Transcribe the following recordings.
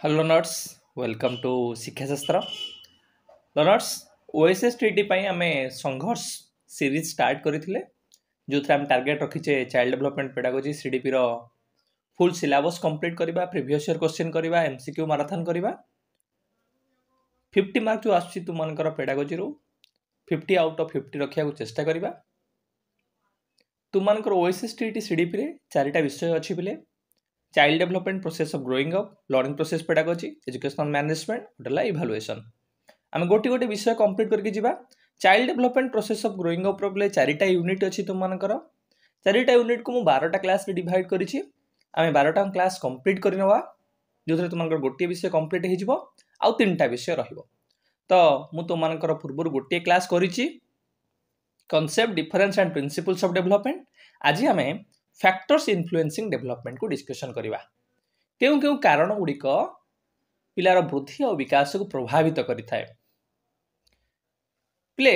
Hello learners welcome to Shikshashastra learners OSS TET आम संघर्ष series start करते जो थे आम टार्गेट रखीचे चाइल्ड डेवलपमेंट पेडागोजी सीडीपी रो फुल सिलेबस कंप्लीट करवा प्रीवियस ईयर क्वेश्चन करवा एमसीक्यू माराथन करवा 50 मार्क जो आसुची तुम मनकर पेडागोजी रो 50 आउट ऑफ 50 रखा चेष्टा करवा तुम मनकर ओएसएस टीटी सीडीपी रे चारिटा विषय अच्छी पिले child development process of growing up learning process pedagogy educational management गोटे इभालुएसन आम गोटे गोटे विषय कंप्लीट करके जीवा child development process of growing up रो चारिटा यूनिट अच्छी तुम मनकर चारिटा यूनिट को मुझे 12टा क्लास रे डिवाइड करिछि आम 12टा क्लास कंप्लीट करनवा जो तुम गोटे विषय कंप्लीट हो आउ 3टा विषय रहिबो तो मु तुम मनकर पूर्व गोटे क्लास करिछि concept difference and principles of development आज आम फैक्टर्स इन्फ्लुएंसिंग डेवलपमेंट को डिस्कशन करवा क्यों क्यों कारण गुड़िक पिलार वृद्धि और विकास को प्रभावित करें प्ले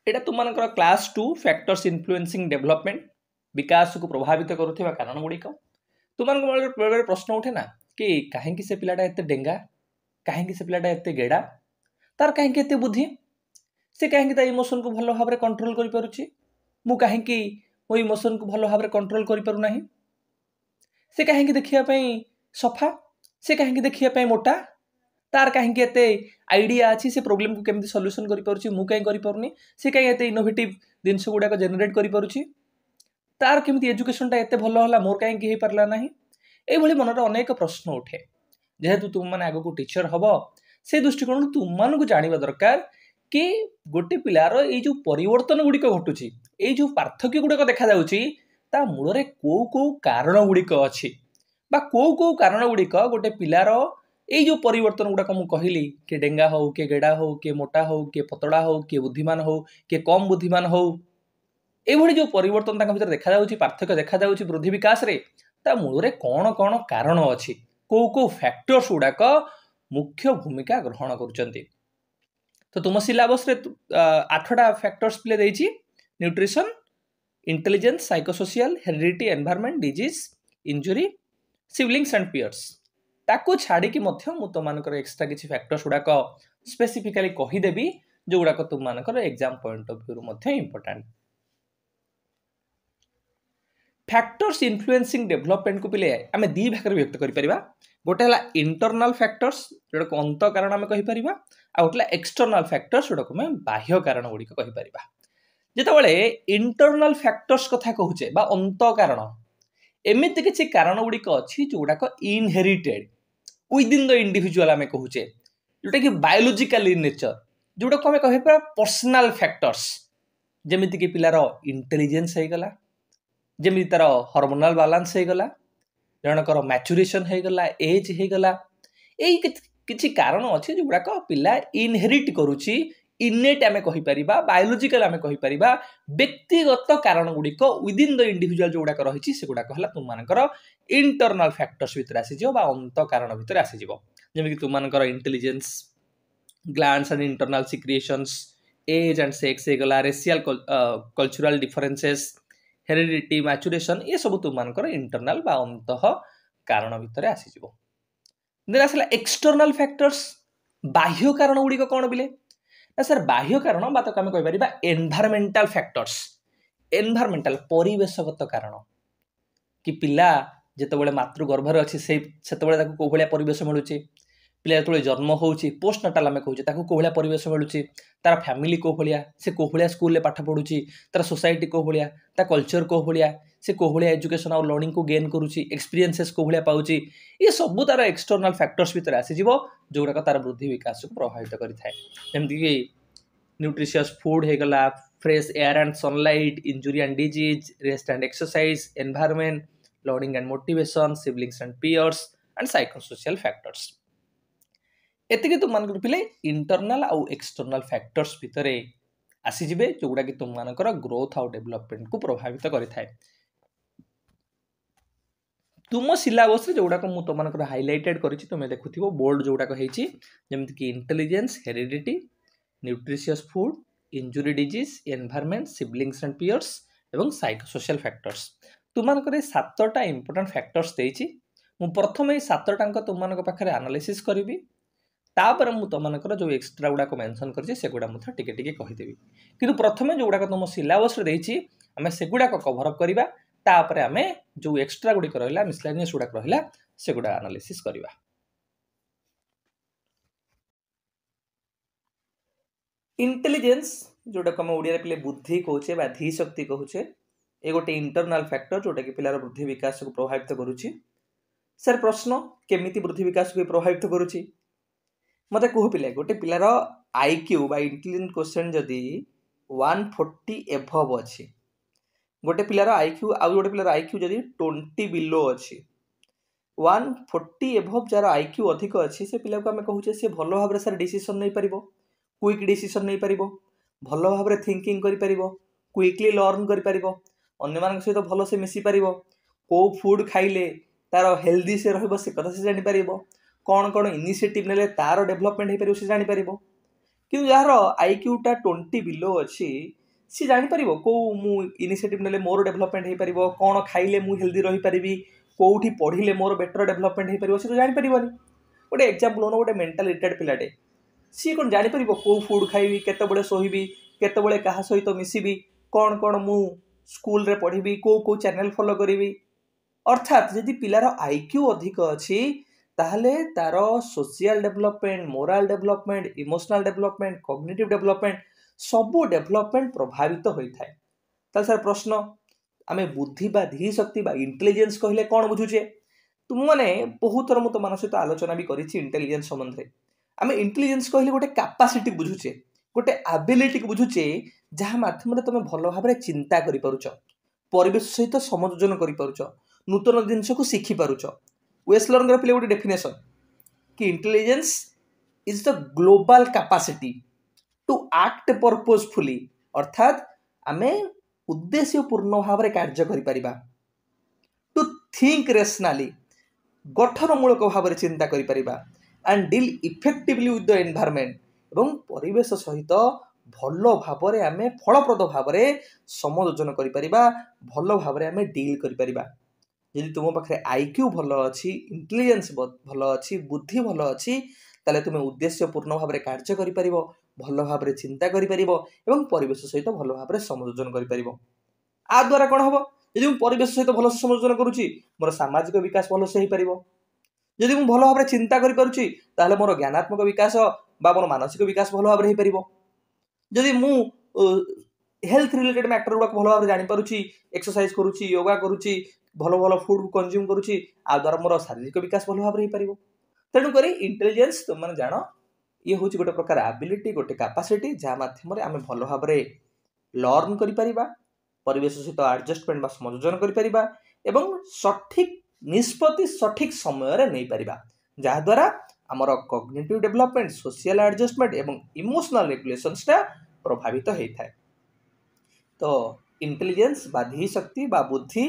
एटा तुम क्लास 2 फैक्टर्स इन्फ्लुएंसिंग डेवलपमेंट विकास को प्रभावित करुवा कारण गुड़िक तुम प्रश्न उठे ना कि कहीं से पिलाटा एत डेंगा कहीं से पिलाटा एत गेड़ा तार कहीं एत बुद्धि से कहीं इमोशन को भल भाव में कंट्रोल कर पारुछि मु कहीं मो इमोशन को भल भाव में कंट्रोल कर पारुना से कहीं देखिया सफा से कहीं देखिया मोटा तार कहीं एत आइडिया अच्छी से प्रोब्लेम को केमती सॉल्यूशन कर पारुछि मु कहीं कर पारुनी से कहीं एत इनोवेटिव जिनस गुड़ाक जेनेरेट कर पारुछि तार केमती एजुकेशनटा एत भल होला मोर कहीं हो पारला नाही ए भली मनर अनेक प्रश्न उठे जेहेतु तुम मैंने आगो टीचर हम से दृष्टिकोण तुम मानक जानवा दरकार कि गोटे पिलार ये जो परिवर्तन गुड़िक घटुची ये जो पार्थक्य गुड़िक देखा जाउची ता मूल कौ कौ कारण गुड़िक अच्छी कौ कारण गुड़िक गोटे पिलार ये जो परिवर्तन गुड़ाक मु कहली कि डेंगा हो कि गेड़ा हो कि मोटा हो कि पतड़ा हो कि बुद्धिमान हो कि कम बुद्धिमान हो ये जो परिवर्तन भीतर देखा जाउची पार्थक्य देखा जाउची वृद्धि विकास रे ता मूल कौन कौन कारण अच्छी कौ कौ फैक्टर्स गुड़ाक मुख्य भूमिका ग्रहण करुचंती तो तुम सिलेबस रे 8टा फैक्टर्स प्ले देछि nutrition intelligence psychosocial heredity environment disease injury siblings and peers ताको छाड़ी कि मध्य मु तो मानकर एक्स्ट्रा किछि फैक्टर्स गुड़ाक स्पेसिफिकली कहीदेवी जो गुड़ाक तुम मानकर exam point of view Madhya important factors influencing development को पिले आमे दी भाग रे व्यक्त करि परिबा गोटे हला इंटरनल फैक्टर्स जोटा को अंत कारण आमे कहि परिबा आ गोटे एक्सटर्नल फैक्टर्स जोटा को आमे बाह्य कारण गुडी को कहि परिबा जेतबेले इंटरनल फैक्टर्स कथा कहूचे बा अंत कारण एमिति किछि कारण गुडी को अछि जोडा को inherited with in the individual आमे कहूचे जोटा कि बायोलॉजिकल इन नेचर जोटा को आमे कहि पर पर्सनल फैक्टर्स जेमिति कि पिलार इंटेलिजेंस हे गला जमी तार हार्मोनाल बैलेंस हो गला जनकर मैच्योरेशन हो गला एज हो गला यही किछि कारण अच्छे जो गुड़ाक पिला इनहेरिट करुछि इनेट आमे कहि परिबा बायोलॉजिकल आमे कहि परिबा व्यक्तिगत कारण गुड़िक विद इन द इंडिविजुअल जो गुड़ाक रहिछि से गुड़ाक हला तुम मानकर इंटरनल फैक्टर्स भीतर आसी जिवो बा अंत कारण भीतर आसी जिवो जेमि कि तुम मानकर intelligence glands and internal secretions age and sex हो गला racial cultural differences heredity maturation ये सब तुम मानकर इंटरनल बा अंत कारण भितर आसीजिवो देन आसला एक्सटर्नल फैक्टर्स बाह्य कारण गुड़िक कौन बिले ना सर बाह्य कारण बा तो आम कह एनवायरमेंटल फैक्टर्स एनवायरमेंटल परिवेशगत कारण कि पिला जितेबाला मातृगर्भर अच्छी से कौ भाया परिवेश मिलूँ पिला जो जन्म होची पोस्टनाटाल आम कहूँ कौ भाया परिवेश मिलूँ तार फैमिली कौ भाया से कौ भाया स्कूल पाठ पढ़ुची तार सोसाइटी कौ भाया ता कल्चर कौ भाया से कौ भाया एजुकेशन और लर्निंग को गेन करुची एक्सपीरियंसेस कौ भाया पाउची ये सब तार एक्सटर्नल फैक्टर्स भीतर आसीजिवो जोगुड़ाक तार वृद्धि विकास को प्रभावित करिथाय जेमति कि न्यूट्रिशियस फूड हो गला fresh air and sunlight injury and disease rest and exercise environment learning and motivation siblings and peers and psychosocial factors एतिके तुम मान पिले इंटरनल आउ एक्सटर्नल फैक्टर्स भितर आसीजिबे जोगुड़ा कि तुम मानकर ग्रोथ आउ डेवलपमेंट को प्रभावित करिथाय तुम सिलेबस रे जोगुड़ा को मु तुम मानकर हाइलाइटेड करिछि तुमे देखुथिबो बोर्ड जोगुड़ा को हेछि जेमति कि intelligence heredity nutritious food injury disease environment siblings and peers एवं साइकोसोशियल फैक्टर्स तुम मानकर 7टा इंपोर्टेंट फैक्टर्स देछि ମୁଁ ପ୍ରଥମେ 7ଟାଙ୍କ ତୁମମାନଙ୍କ ପାଖରେ ଆନାଲିସିସ୍ କରିବି, ତାପରେ ମୁଁ ତୁମମାନଙ୍କର ଯେଉଁ ଏକ୍ସଟ୍ରା ଗୁଡ଼ାକ ମେନସନ୍ କରିଛି ସେଗୁଡ଼ା ମଧ୍ୟ ଟିକେ ଟିକେ କହିଦେବି। କିନ୍ତୁ ପ୍ରଥମେ ଯେଉଁଗୁଡ଼ାକ ତୁମ ସିଲାବସ୍ରେ ଦେଇଛି ଆମେ ସେଗୁଡ଼ାକ କଭର୍ ଅପ୍ କରିବା, ତାପରେ ଆମେ ଯେଉଁ ଏକ୍ସଟ୍ରା ଗୁଡ଼ିକ ରହିଲା ମିସଲେନିୟସ୍ ଗୁଡ଼ାକ ରହିଲା ସେଗୁଡ଼ା ଆନାଲିସିସ୍ କରିବା। इंटेलिजेंस जोटा को ओडिया पिले बुद्धि कहूचे बा धी शक्ति कहूचे, ये गोटे इंटरनाल फैक्टर जोटा कि पिलार बुद्धि विकास को प्रभावित करुच्ची। सर प्रश्न केमिति बुद्धि विकास को प्रभावित करुच्ची मते कहू पिले, गोटे पिलार आईक्यू बा इंटेलिजेंट क्वेश्चन जदि 140 एभव अच्छी, गोटे पिलार आईक्यू आउ गोटे पिलार आईक्यू जदि 20 बिलो अच्छी, 140 एभव जार आईक्यू अधिक अच्छी से पिला को आम कहूचे से भल भाव सर डिसीजन नहीं पारिबो, क्विक डिसीजन नहीं पारिबो, भल भाव में थिंकिंग करि पारिबो, क्विकली लर्न करि पारिबो, अन्य मान सहित भल से मिसी पारिबो, को फूड खाइले तार हेल्दी से रहइबो से कथा से जानि पारिबो, कौन कौन इनिशिएटिव नेले तार डेवलपमेंट हो पारिबो से जानि पारिबो। किंतु यार आईक्यू टा 20 बिलो अच्छी सी जानि पारिबो को मु इनिशिएटिव नेले मोर डेवलपमेंट हो पारिबो, कौन खाइले मु हेल्दी रहि पारिबी, कोठी पढ़िले मोर बेटर डेवलपमेंट हो पारिबो से तो जानि पारिबोनी। गोटे एग्जांपल होनो, गोटे मेंटल रिटार्ड पिलाटे सी कौन जानि पारिबो को फूड खाइबी, केते बळे सोहिबी, केते बळे काहा सहित मिसिबी, कौन कौन मु स्कूल रे पढ़िबी, को चैनल फॉलो करिबी। अर्थात यदि पिलार आईक्यू अधिक अच्छी ताहले तार social development, morale development, emotional development, cognitive development सबू डेवलपमेंट प्रभावित होता है। ताहले सर प्रश्न आमे बुद्धि बा धी शक्ति बा इंटेलिजेंस कहले कौन बुझुचे? तुम माने बहुत थर मु तुम सहित आलोचना भी करिछि इंटेलिजेंस संबंध। आमे इंटेलिजेंस कहले गोटे कैपेसिटी बुझुचे, गोटे एबिलिटी को बुझुचे जहाँ माध्यम तुम भल भाव में चिंता करि पारुछ, परिवेश सहित समयोजन करि पारुछ, नूतन जिनस को शिखि पारुछ। वेस्लर पिले गोटे डेफिनेशन कि intelligence is the global capacity to act purposefully, अर्थात आमे उद्देश्यपूर्ण भाव में कार्य करि परिबा, टू थिंक रेशनली गठनमूलक भाव में चिंता करि परिबा, and deal effectively with the environment, एवं परिवेश सहित भल भाव में आमे फलप्रद भाव में समायोजन करि परिबा, भल भाव में आमे डील करि परिबा। यदि तुम पाखे आईक्यू भल अच्छी, इंटेलिजेंस भल अच्छी, बुद्धि भल अच्छी, ताले तुम उद्देश्यपूर्ण भाव में कार्य करि परिबो, भल भाव में चिंता करि परिबो एवं परिवेश सहित भल भाव में समायोजन करि परिबो। आ द्वारा कौन हम, यदि मुझे परिवेश सहित भल समायोजन करुच्ची मोर सामाजिक विकास भल से हो, जदि मुझे भल भाव में चिंता करि पारुच्ची ताहले मोर ज्ञानात्मक विकास बा मोर मानसिक विकास भल भाव में हो पारिबो। जदि मु हेल्थ रिलेटेड मैटर गुड़ाक भल भाव में जानि पारुच्ची, एक्सरसाइज करुच्ची, योगा करुच्ची, भल भल फूड कंज्यूम करुच्ची, आ द्वारा मोर शारीरिक विकास भल भाव में हो पारिबो। तेणुक इंटेलिजेंस तुम मैंने जान ये हूँ गोटे प्रकार एबिलिटी, गोटे कैपेसिटी जहाँ माध्यम आम भल भाव में लर्न करि परिबा, परिवेश सहित एडजस्टमेंट बा समायोजन करि परिबा एवं सठिक निष्पत्ति सठिक समय रे नहीं परिबा, जहाँ द्वारा आमर कॉग्निटिव डेवलपमेंट, सोशल एडजस्टमेंट एवं इमोशनल रेगुलेशंस टा प्रभावित होता है। तो इंटेलिजेंस बा धी शक्ति बा बुद्धि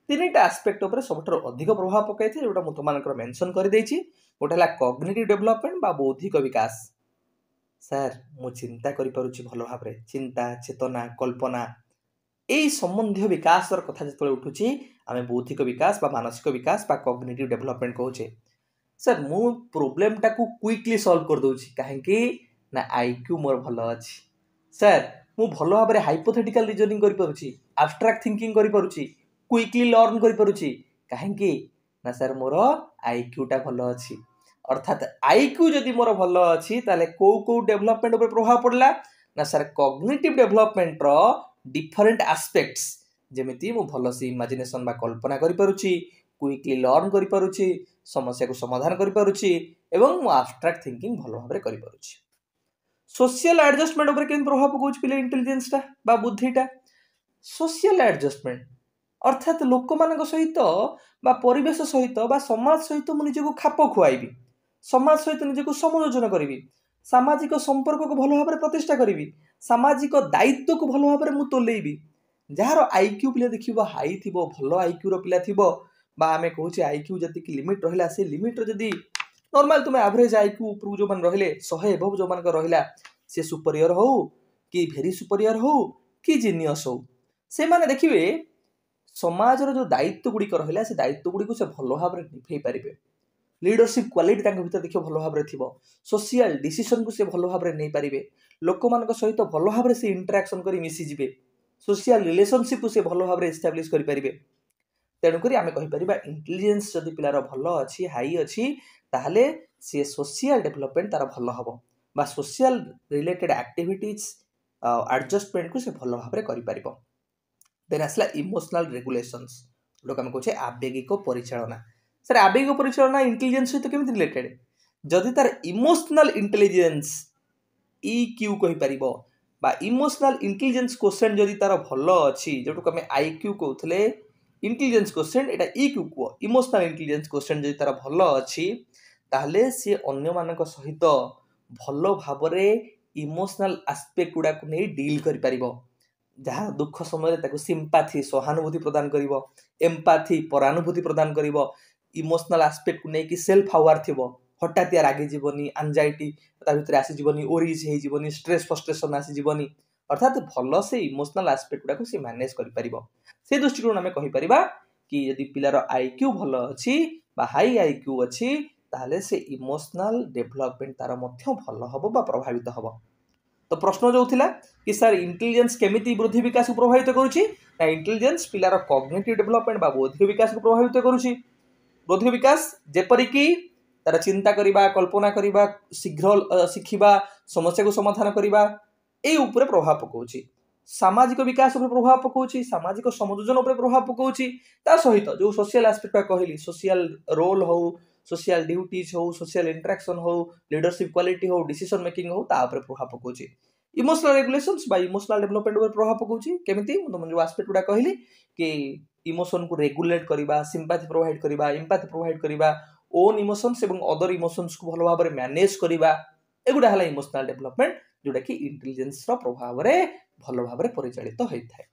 तीनटा एस्पेक्ट उपर सबुठ अधिक प्रभाव पकाई थे, जोटा तुम मेंशन कर देछि। गोटे हला कॉग्निटिव डेवलपमेंट बा बौद्धिक विकास। सर मु चिंता करि पारुछि भल भाव में, चिंता, चेतना, कल्पना यही संबंधी विकास कथा जो उठुची आम बौद्धिक विकास बा मानसिक विकास बा कॉग्निटिव डेवलपमेंट कहूचे। सर मु प्रोब्लेम टाकू क्विकली सॉल्व कर दूची कहीं ना आईक्यू मोर भल अच्छी। सर मु भल भाव में हाइपोथेटिकल रीजनिंग करि पारुछि, एब्स्ट्रैक्ट थिंकिंग करि पारुछि, क्विकली लर्न करि पारुछि कहीं ना सर मोर आईक्यू टा भल अच्छी। अर्थात आईक्यू जदि मोर भल अच्छी ताले को डेवलपमेंट ऊपर प्रभाव पड़ला ना सर कॉग्निटिव डेवलपमेंट रो डिफरेंट एस्पेक्ट्स, जेमिति मु भल से इमेजिनेशन बा कल्पना करि पारुछि, क्विकली लर्न करि पारुछि, समस्या को समाधान करि पारुछि एवं मु एब्स्ट्रैक्ट थिंकिंग भल भाव में करि पारुछि। सोशल एडजस्टमेंट ऊपर केन प्रभाव पकाउछि पिले इंटेलिजेंस टा बा बुद्धिटा? सोशल एडजस्टमेंट अर्थात लोक मान सहित बा परिवेश सहित बा समाज सहित मु निजको खाप खुआइबी, समाज सहित निजको समायोजन करिबी, सामाजिक संपर्क को भल भाव में प्रतिष्ठा करिबी, सामाजिक दायित्व को भल भाव में मु तोलेइबी। जार आईक्यू पिला देखिबो हाई थिबो, भल आईक्यू रो पिला थिबो बा आमे कहूचे आईक्यू जति कि लिमिट रहिला से लिमिट रो जदी नॉर्मल तुम एवरेज आईक्यू ऊपर जो मान रहिले 100 एबव जो मान रहिला से सुपरियर हो कि भेरी सुपरियर हो कि जीनियस हो, से माने देखिबे समाजर जो दायित्व गुड़िक रहा से दायित्व गुड़ी से भल भाव में निभे पारे लीडरशिप क्वालिटी भर देखिए भल भाव में सोशल डिसीजन को से भल भाव में नहीं पारे लोक मान सहित भल भाव से इंटराक्शन कर मिसीजे सोशल रिलेशनशिप को से भल भाव में एस्टाब्लीश करेंगे तेणुक आम कहीपर इंटेलिजेंस जदि पिलार भल अच्छी हाई अच्छी ताहले सी सोशल डेभलपमेंट तार भल हम बा सोशल रिलेटेड एक्टिविटीज एडजस्टमेंट को से भल भाव में कर देन आसला इमोशनल रेगुलेशंस जोटा आम कहे आवेगिक परिचालना सर आवेगिक परिचालना इंटेलिजेंस सहित केमती रिलेटेड जदि तार इमोशनल इंटेलिजेंस EQ कहीपर बा इमोशनल इंटेलिजेंस क्वोशिएंट जदि तार भल अच्छी जोटा आम IQ कहते इंटेलिजेंस क्वोशिएंट एटा EQ को इमोशनल इंटेलिजेंस क्वोशिएंट जदि तार भल अच्छी ताहले सी अन्य मानक सहित भल भाव इमोशनल आस्पेक्ट गुड़ा को नहीं डील कर पारिबो जहाँ दुख समय ताको सिंपाथी सहानुभूति प्रदान करिवो एम्पाथी परानुभूति प्रदान करिवो इमोशनल आस्पेक्ट को नहीं सेल्फ अवेयर थिबो हठात या रागी जीवनी एंजाइटी ता भितर आसी जीवनी ओरिज हे जीवनी स्ट्रेस फ्रस्ट्रेशन आसी जीवनी अर्थात भल से इमोशनल आस्पेक्ट गुड़ा को से मैनेज कर पारिबो से दृष्टिकोण आम कहि परिबा कि यदि पिलार IQ भल अच्छी बा हाई IQ अच्छी ताहले से इमोशनल डेभलपमेंट तार मध्य भल हबो बा प्रभावित हबो तो प्रश्न जो थिला कि सर इंटेलिजेंस केमिति बुद्धि विकास को प्रभावित करूची ना इंटेलिजेंस पिलार कॉग्निटिव डेभलपमेंट बा बौद्धिक विकास को प्रभावित करूची बौद्धिक विकास जेपरि कि तार चिंता करिबा कल्पना करिबा शीघ्र शिखिबा समस्या को समाधान करिबा ए ऊपर प्रभाव पकाउची सामाजिक विकास ऊपर प्रभाव पकाउची सामाजिक संयोजन ऊपर प्रभाव पकाउची ता सहित जो सोशल एस्पेक्ट कहली सोशल रोल हो सोशल ड्यूटीज हो सोशल इंटरेक्शन हो लीडरशिप क्वालिटी हो डिसीजन मेकिंग हो ता ऊपर प्रभाव पकाउची इमोशनल रेगुलेशंस बा इमोशनल डेवलपमेंट ऊपर प्रभाव पकाउची केमिति तुम जो एस्पेक्ट गुडा कहली कि इमोशन को रेगुलेट करिबा सिंपैथी प्रोवाइड करिबा एम्पैथी प्रोवाइड करिबा ओन इमोशंस एवं अदर इमोशंस को भल भाव में मैनेज करिबा एगुडा हला इमोशनल डेवलपमेंट जोटा कि इंटेलिजेंस रो प्रभाव रे भल भाव में परिचालित होइथाय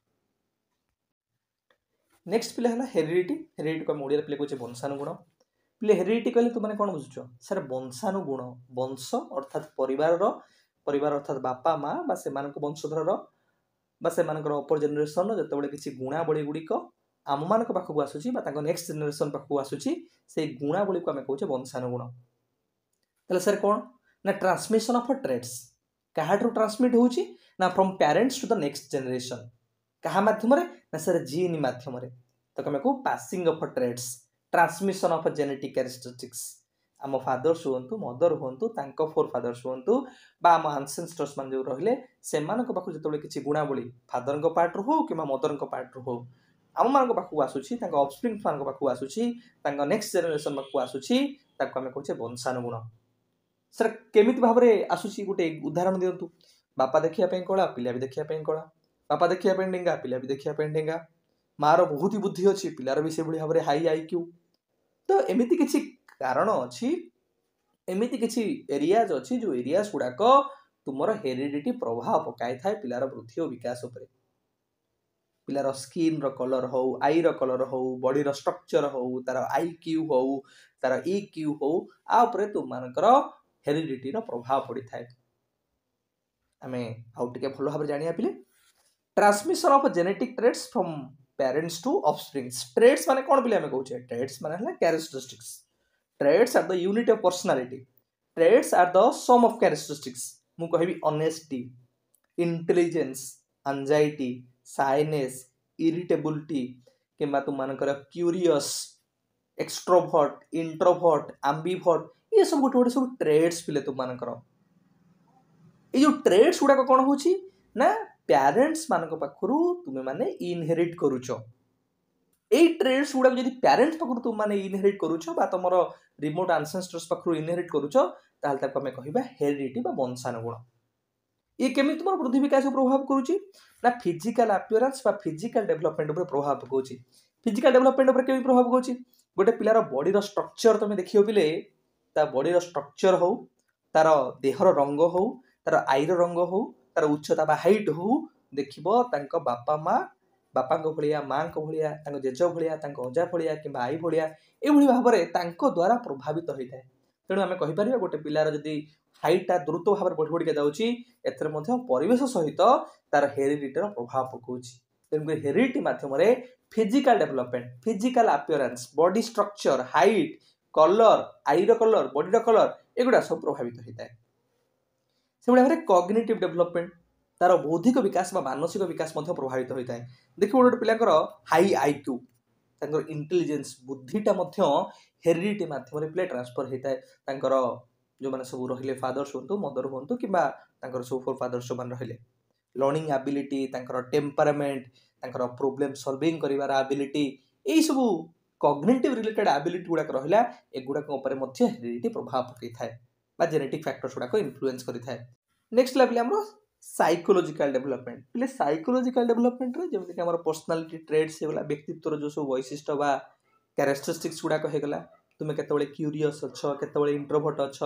नेक्स्ट पिला हला हेरिडिटी को ओडिया पिले कहचे वंशानुगुण पिले हेरिडिटी कहले तु माने कोन बुझुछ सर वंशानुगुण वंश अर्थात परिवार अर्थात बापा माँ बा सेमानक वंशधर बा सेमानकर अपर जेनेरेशन जतबेले किछि गुणावली गुड़िक आम मानक पाखक आसुची बा तांको नेक्स्ट जेनेरेशन पाखक आसुची से गुणावली को आमे कहूचे वंशानुगुण तले सर कोन ना ट्रांसमिशन ऑफ ट्रेड्स काहाटू ट्रांसमिट होउची ना from parents to the next generation कहा माध्यम रे ना सर जीन माध्यम रे तो कमे को passing of traits transmission of genetic characteristics आम फादर्स हुंतु मदर हुंतु तांको फोर फादर्स हुंतु बा आम एंसेस्टर्स मान जो रहिले सेमानक पाखु जतबेले किछि गुणावली फादर को पार्ट रो हो कि मदर को पार्ट रो हो आम मान पाखु आसुची तांको ऑफस्प्रिंग मान पाखु आसुची तांको नेक्स्ट जेनेरेशन पाखु आसुची ताको आमे कहूचे वंशानुगुण सर केमिति भाव रे आसुची गोटे उदाहरण दियंतु बापा देखिया पे कला पिला भी देखिया पे कला बापा देखिया पे डेंगा पिला भी देखिया पे डेंगा मार बहुत ही बुद्धि अच्छी पिलार भी से भली भाव रे हाई IQ तो एमिति किछि कारण अछि एमिति किछि एरियाज अछि जो एरियाज गुडाक तुमर हेरिडिटी प्रभाव पकाई थाए पिलार वृद्धि और विकास उपरे पिलार स्किन रो कलर हो आई रो कलर हो बॉडी रो स्ट्रक्चर हो तार IQ हो तार EQ हो आ उपरे तुम मानकर हेरिडिटी रो प्रभाव पड़ी थाए आमे आउ टिके भलो भाबरे जानिया पिले transmission of genetic traits from parents to offsprings traits माने कोन पिले आमे कहूचे ट्रेड्स माने हला characteristics traits are the unit of personality traits are the sum of characteristics मु कहबी honesty intelligence anxiety shyness irritability किंबा तुम मानकर क्यूरियस एक्सट्रोवर्ट इंट्रोवर्ट एम्बिवर्ट ये सब गोटे गोटे सब ट्रेड्स पिले तुम मानकर ये जो ट्रेड्स गुडा कौन होची ना पेरेंट्स मानक पाखरु तुमे माने इनहेरिट करूछ एई ट्रेड्स गुडा जदि पेरेंट्स पाखरु तुम माने इनहेरिट करूछ बा तमरो रिमोट एंसेस्टर्स पाखरु इनहेरिट करूछ ताल ताको हमें कहिबा हेरिडिटी बा वंशानुगुण ये केमिति तुम वृद्धि विकास को प्रभाव करूची ना फिजिकल अपीयरेंस बा फिजिकल डेवलपमेंट ऊपर प्रभाव पकाउची फिजिकल डेवलपमेंट ऊपर केमि प्रभाव पकाउची गोटे पिलार बॉडी रो स्ट्रक्चर तुम देखियो पिले ता बॉडी रो स्ट्रक्चर हो तार देहर रंग हो तार आईर रंग हो तार उच्चता बा हाइट हो देखिबो तांको बापा माँ बापा भलिया माँ भलिया तांको जेज भलिया तांको अजा भलिया किंबा आई भलिया एभली भाव में तांको द्वारा प्रभावित होता है तेणु आम कहीपर गोटे पिलार जदि हाइटा द्रुत भाव में बढ़ी बढ़ी जाऊँगी एथर परिवेश सहित तार हेरिडिटर प्रभाव पकाउची तेणुक हेरिडिटी मध्यम physical development, physical appearance, body structure, height, colour, आईर कलर, बॉडी कलर एगुड़ा सब प्रभावित होता है। से भाव कॉग्निटिव डेभलपमेंट तार बौद्धिक विकास मानसिक विकास प्रभावित होता है। देखिए गोटे पिलाकर हाई आईक्यू तांकर इंटेलिजेंस बुद्धिटा हेरिडिटी माध्यम पिला ट्रांसफर होता है। जो मैंने सब रहिले फादर्स हूँ मदर हूँ कि सब फोर फादर्स जो मैंने रहिले learning ability temperament problem solving करिवार एबिलिटी यही सब कॉग्निटिव रिलेटेड एबिलिटी गुड़ाक रहा एगुड़ाक हेरिडिटी प्रभाव पकई था जेनेटिक फैक्टर्स गुड़ाक इन्फ्लुएंस करिଥାଏ। नेक्स्ट लेवल आमर साइकोलॉजिकल डेवलपमेंट पिले साइकोलॉजिकल डेवलपमेंट रे जेमति हमर पर्सनालिटी ट्रेड्स हेगला व्यक्तित्वर जो सब वैशिष्ट्य बा कैरेक्टरिस्टिक्स गुड़ाक हेगला तुम केतबेले क्यूरियस अच्छ केतबेले इंट्रोवर्ट अच्छ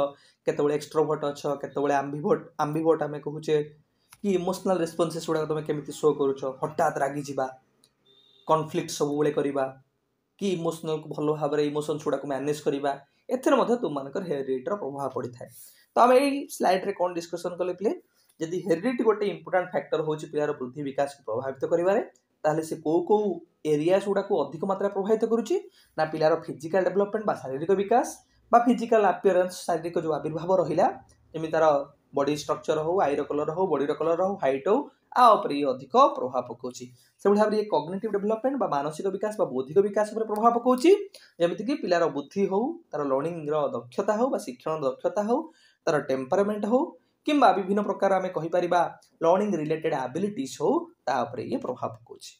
केतबेले एक्सट्रोवर्ट अच्छ केतबेले एम्बिवर्ट आमे कहूचे कि इमोशनल रेस्पॉन्सेस गुड़ाक तुम केमिति शो करूछ हठात रागी जिबा कॉन्फ्लिक्ट सब बेले करिबा कि इमोशनल को भलो भाव रे इमोशंस गुड़ाक मैनेज करिबा एथरे मध्ये तुम मानकर हेरिडिटी रो प्रभाव पड़ी थाए। तो आम एई स्लाइड रे कोन डिस्कशन कले प्ले जदि हेरिडिटी गोटे इंपोर्टेंट फैक्टर होची पिलार बुद्धि विकास को प्रभावित करिवारे ताहले से को एरियास गुड़ा को अधिक मात्रा प्रभावित करुची ना पिलार फिजिकल डेवलपमेंट बा शारीरिक विकास बा फिजिकल अपीयरेंस शारीरिक जो आविर्भाव रहिला जेमि तार बॉडी स्ट्रक्चर हो आईर कलर हो बॉडी कलर हो हाइट हो आउपर ये अधिक प्रभाव पकाउची से भाव ये कॉग्निटिव डेवलपमेंट बा मानसिक विकास बा बौद्धिक विकास पर प्रभाव पकाउची जेमिति कि पिलार बुद्धि हो तार लर्निंग रो दक्षता हो बा शिक्षण दक्षता हो तार टेम्परामेंट हो किंबा विभिन्न प्रकार आमे कहि परिबा लर्निंग रिलेटेड एबिलिटीज हो ता ऊपर ये प्रभाव पकाउची।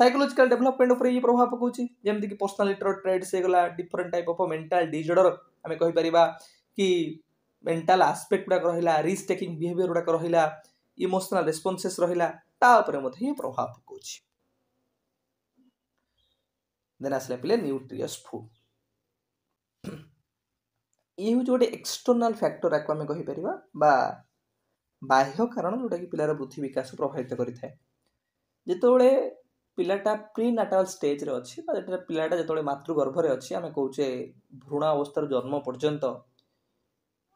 साइकोलॉजिकल डेवलपमेंट ऊपर ये प्रभाव पकाउची जेमिति कि पर्सनालिटी ट्रेड्स हेगला different type of mental disorder आमे कहि परिबा कि मेंटल एस्पेक्ट गुड़ाक रहिला रिस्क टेकिंग बिहेवियर गुड़ाक रहिला इमोशनल रेस्पॉन्सेस रहिला ता ऊपर मध्ये ये प्रभाव पकाउची। देन आसले पिले न्यूट्रियस फूड ये हूँ गोटे एक्सटर्नाल फैक्टर आपको आम कहीपर बा बाह्य कारण जोटा कि पिलार बुद्धि विकास प्रभावित करें जिते पिलाटा प्री नाटाल स्टेज रे अच्छी पिलाटा जो मातृगर्भरे अच्छी आम कहे भ्रूण अवस्था जन्म पर्यंत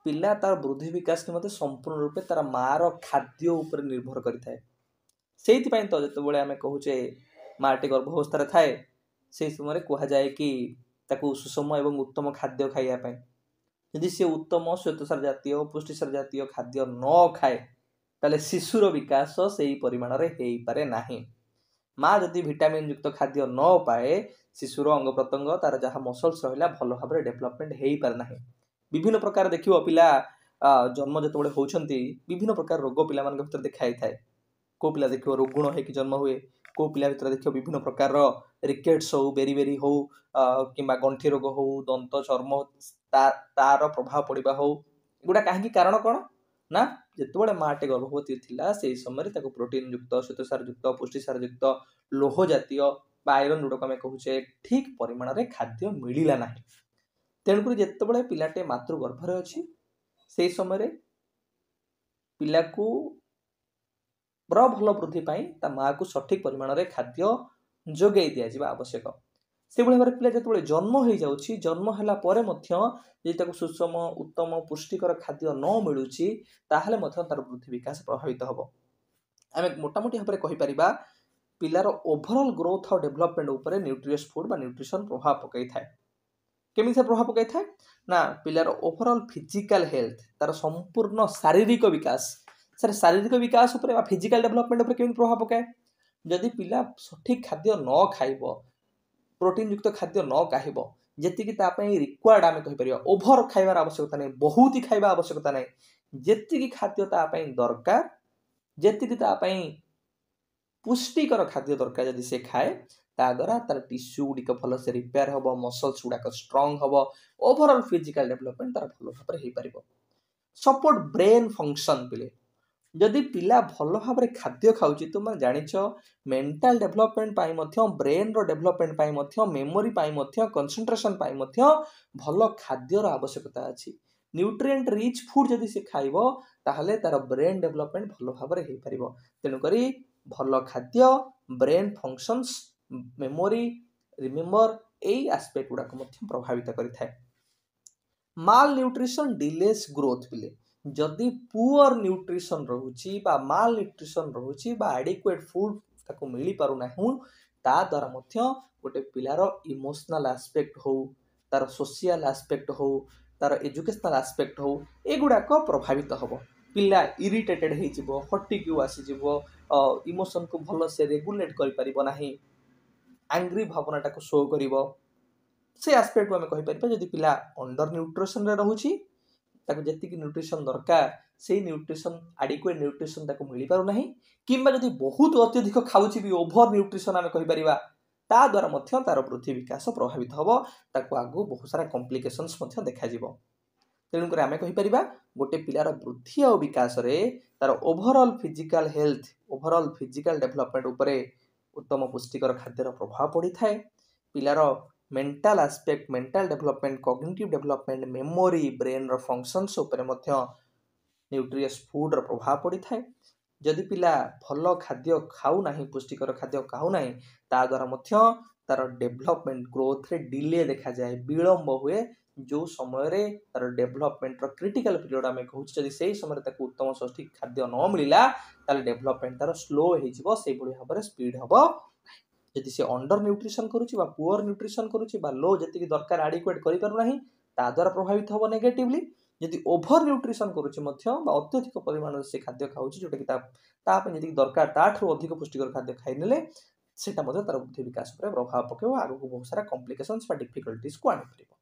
पिला तार बुद्धि विकास निमते संपूर्ण रूपे तार मार खाद्य उपर निर्भर करें से तो जो आम कहे माटी गर्भावस्था थाए से समय कहुए कि सुषम एवं उत्तम खाद्य खाइबा यदि सी उत्तम श्वेतसार जातीय पुष्टिसार जातीय खाद्य न खाए ताले शिशुर विकास से परिमाण रे हेई पारे नाही। माँ जदि विटामिन युक्त खाद्य न पाए शिशुर अंग प्रत्यंग तार जहाँ मसल्स रहा भल भाव डेभलपमेंट हेई पारे नाही। विभिन्न प्रकार देखियो पिला जन्म जो होती विभिन्न प्रकार रोग पिला भीतर देखाई थाए को पिला देखियो रोगुण होकर जन्म हुए को पिला भीतर देखियो विभिन्न प्रकार रिकेट्स हो बेरी हो किंबा गंठी रोग हो दंत चर्म तार प्रभाव पड़ा हो गुड़ा कहीं कारण कौन ना जिते माटे गर्भवती थिला से समय प्रोटीन युक्त श्वेतसार युक्त पुष्टिसार युक्त लोह जातीय आयरन जोड़ा आम कहे ठीक परिमाण रे खाद्य मिलला ना। तेणुक जिते पिलाटे मातृगर्भरे अच्छी से समय पिला को भल वृद्धि माँ को सठिक परिमाण रे खाद्य जोगे दिजा आवश्यक से भाव में पिला जो जन्म हो जाऊँगी जन्म है सुषम उत्तम पुष्टिकर खाद्य न मिलूची तार बुद्धि विकास प्रभावित हम आम मोटामोटी भाव में कहीपर पिलार ओभरऑल ग्रोथ और डेवलपमेंट उपर न्यूट्रियस फूड न्यूट्रिशन प्रभाव पकई थाए केमी प्रभाव पकई थाए ना पिलार ओभरऑल फिजिकल हेल्थ तार संपूर्ण शारीरिक विकास सर शारीरिक विकास उपर फिजिकल डेवलपमेंट उपर केमी प्रभाव पकाए जदि पिला सठिक खाद्य न खाइब प्रोटीन युक्त खाद्य न खाइब जी रिक्वायर्ड आम कहीपर ओभर खाइबार आवश्यकता नहीं बहुत ही खाइबा आवश्यकता नहीं जी खाद्य दरकार जी पुष्टिकर खाद्य दरकार जदि से खाए ता द्वारा तार टिश्यू गुड़िक भल से रिपेयर हम मसल्स गुड़ाक स्ट्रंग हम ओभरऑल फिजिकल डेवलपमेंट तार भल भाव हो पार सपोर्ट ब्रेन फंक्शन पिले जदि पिला भल भाव में खाद्य खाऊँ तुम जाच मेंटल डेवलपमेंट ब्रेन रो डेवलपमेंट मेमोरी कंसंट्रेशन भल खाद्यर आवश्यकता अच्छी न्यूट्रिएंट रिच फूड जदि से खाइब ताहले तार ब्रेन डेवलपमेंट भल भाव में हो पार तेणुक भल खाद्य ब्रेन फंक्शंस मेमोरी रिमेम्बर यही एस्पेक्ट गुड़ाक प्रभावित करें। माल न्यूट्रिशन डिलेस ग्रोथ पिले जदि पुअर न्यूट्रिशन रोची बा माल न्यूट्रिशन रोची बा एडिक्वेट फूड ताको मिली पारु नाही ता द्वारा मध्य गोटे पिलार इमोशनल आस्पेक्ट हो, तार सोशल आस्पेक्ट हो, तार एजुकेशनल आस्पेक्ट हो, एगुड़ाक प्रभावित हम। पिला इरिटेटेड हो, हटिक्यू आसीजिवो, इमोशन को भल से रेगुलेट कर एंग्री भावनाटा को शो करिवो। से आस्पेक्ट आम कहीपर जदि पिला अंडर न्यूट्रिशन रोचे जी न्यूट्रिशन दरकार से न्यूट्रिशन आडिक्वेट न्यूट्रिशन मिल पार ना कि बहुत अत्यधिक खाऊँ भी ओभर न्यूट्रिशन आम कहीपर ता द्वारा मध्य तार वृद्धि विकास प्रभावित हम, आगू बहुत सारा कॉम्प्लिकेशंस देखा तेणुक आम कहीपर गोटे पिलार वृद्धि और विकास तार overall physical health overall physical development उपरे उत्तम पुष्टिकर खाद्यर प्रभाव पड़ी थाए। पिलार mental aspect mental development cognitive development memory brain functions उपरे मध्य न्यूट्रियस फूड रो प्रभाव पड़ी थाए। जदि पिला भल खाद्य खाऊ नाही पुष्टिकर खाद्य खाऊ नाही ता द्वारा मध्य तार डेवलपमेंट ग्रोथ रे डिले देखा जाए, विलंब हुए। जो समय रे तार डेवलपमेंट रो क्रिटिकल पीरियड आमे कहू जदि सेही समय ताको उत्तम सठिक खाद्य न मिलिला ताले डेवलपमेंट तार स्लो हे जिवो, से बडी भाबरे स्पीड हबो। जदि से अंडर न्यूट्रिशन करूची बा पुअर न्यूट्रिशन करूची बा लो जति दरकार एडिक्वेट करि पारु नाही ता द्वारा प्रभावित हबो नेगेटिवली। जदि ओभर न्यूट्रिशन करूची मध्य बा अत्यधिक परिमाण से खाद्य खाऊची जोटा कि ता पे जति दरकार ताठू अधिक पुष्टिकर खाद्य खाइ नेले सेटा मध्य तार बुद्धि विकास पर प्रभाव पकेबो, आगु को बहुत सारा कॉम्प्लिकेशंस बा डिफिकल्टीज को आनि परिबो।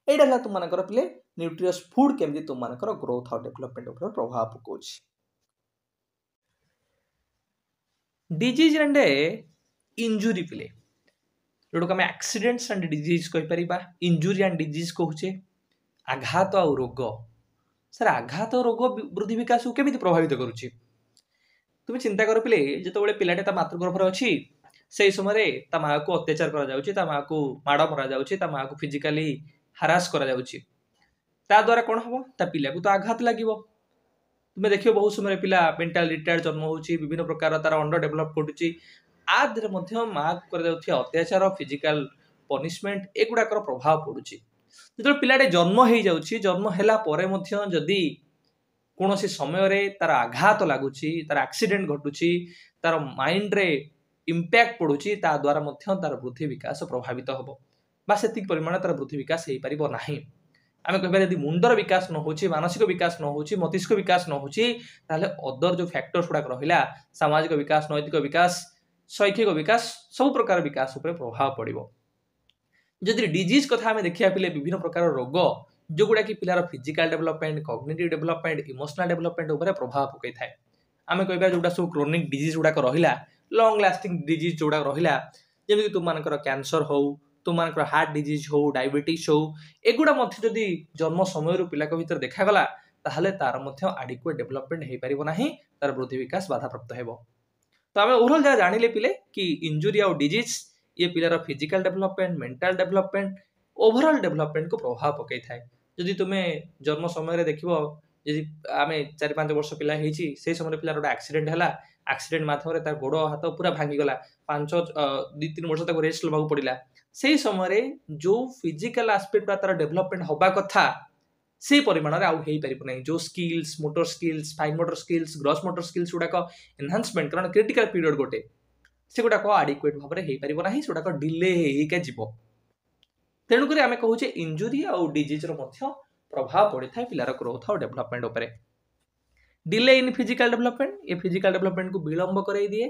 एडा तुम मानकर पिले न्यूट्रियस फूड केमती तुम मानकर ग्रोथ और डेवलपमेंट ऊपर प्रभाव पकाउछि। डिजीज एंड इंजुरी पिले जोटा आम एक्सीडेंट्स एंड डिजीज कहि परिबा, इंजुरी एंड डिजीज कहूचे। आघात और रोग सर आघात और रोग वृद्धि विकास को केमिति प्रभावित करूछि। तुम चिंता कर पिले जेतबेले पिलाटे ता मातृगर्भरे अछि से समय ता माँ को अत्याचार करा जाउछि, ता माँ को माड़ मरा जाउछि, ता माँ को फिजिकली हारास करा जाउछि, ता द्वारा कोन हबो ता पिला को तो आघात लागिवो। तुम देखियो बहुत समय पिला मेंटल रिटार्ड जन्म होउछि, विभिन्न प्रकार तार अंडर डेवलप करूछि। आदरे मध्य माँ कर जाउछि अत्याचार फिजिकल पनिशमेंट एगुडाकर प्रभाव पड़ुछि। जो पिलाटे जन्म हो जाउछि, जन्म हैला परे मध्य जदि कोनोसी समय रे तार आघात लागुछि, तार एक्सीडेंट घटुछि, तार माइंड रे इंपैक्ट पड़ुछि, ता द्वारा मध्य तार वृद्धि विकास प्रभावित हबो बा सेतिक परिमाण तार वृद्धि विकास हेइ परिबो नाही। आमे कहबा यदि मुंडर विकास न होछि, मानसिक विकास न होछि, मस्तिष्क विकास न होछि ताले अदर जो फैक्टर्स गुडा रहिला सामाजिक विकास, नैतिक विकास, शैक्षिक विकास सब प्रकार विकास ऊपर प्रभाव पड़िबो। जदि डिजीज कथा आमे देखिया पिले विभिन्न प्रकार रोग जो गुडा कि पिलार physical development cognitive development emotional development ऊपर प्रभाव पकई थाए। आमे कहबा जोटा सब क्रोनिक डिजीज गुडा रहिला लॉन्ग लास्टिंग डिजीज जोड़ा रहिला जेमि तुम मानकर कैंसर हो, तुम मानकर हार्ट डिजीज हो, डायबिटीज हो, एगुडा मध्य जदि जन्म समय रो पिला भीतर देखा गला ताहले तार मध्य एडिक्वेट डेवलपमेंट हेइ परिबो नाही, तार वृद्धि विकास बाधा प्राप्त हेबो। तो आमे ओवरऑल जा जानिले पिले कि इंजुरी और डिजीज ये पिलार physical development mental development overall development को प्रभाव पकई थाए। जदि तुमे जन्म समय रे देखिबो जदि आमे 4-5 वर्ष पिला हेछि से समय पिलार गोटा एक्सीडेंट हला, एक्सीडेंट माध्यम रे तार गोड़ हाथ पूरा भांगी गला, 2-3 वर्ष तक रेस्ट लबाक पड़िला। से समय रे जो फिजिकल एस्पेक्ट तार डेवलपमेंट होबा कथा से परिमाण रे आउ हेइ परिबो नै। जो skills motor skills fine motor skills gross motor skills गुडा को एनहांसमेंट कारण क्रिटिकल पीरियड गोटे से गुडा को एडिक्वेट भाव रे हेइ परिबो नाही, सेडा को डिले हेइ के जीवो। तेणु करी आमे कहूचे इंजुरी और डिजीज रो मध्य प्रभाव पड़ी थाए पिलार ग्रोथ और डेवलपमेंट उपरे। डिले इन फिजिकल डेवलपमेंट ये फिजिकल डेवलपमेंट को विलंब कराई दिए।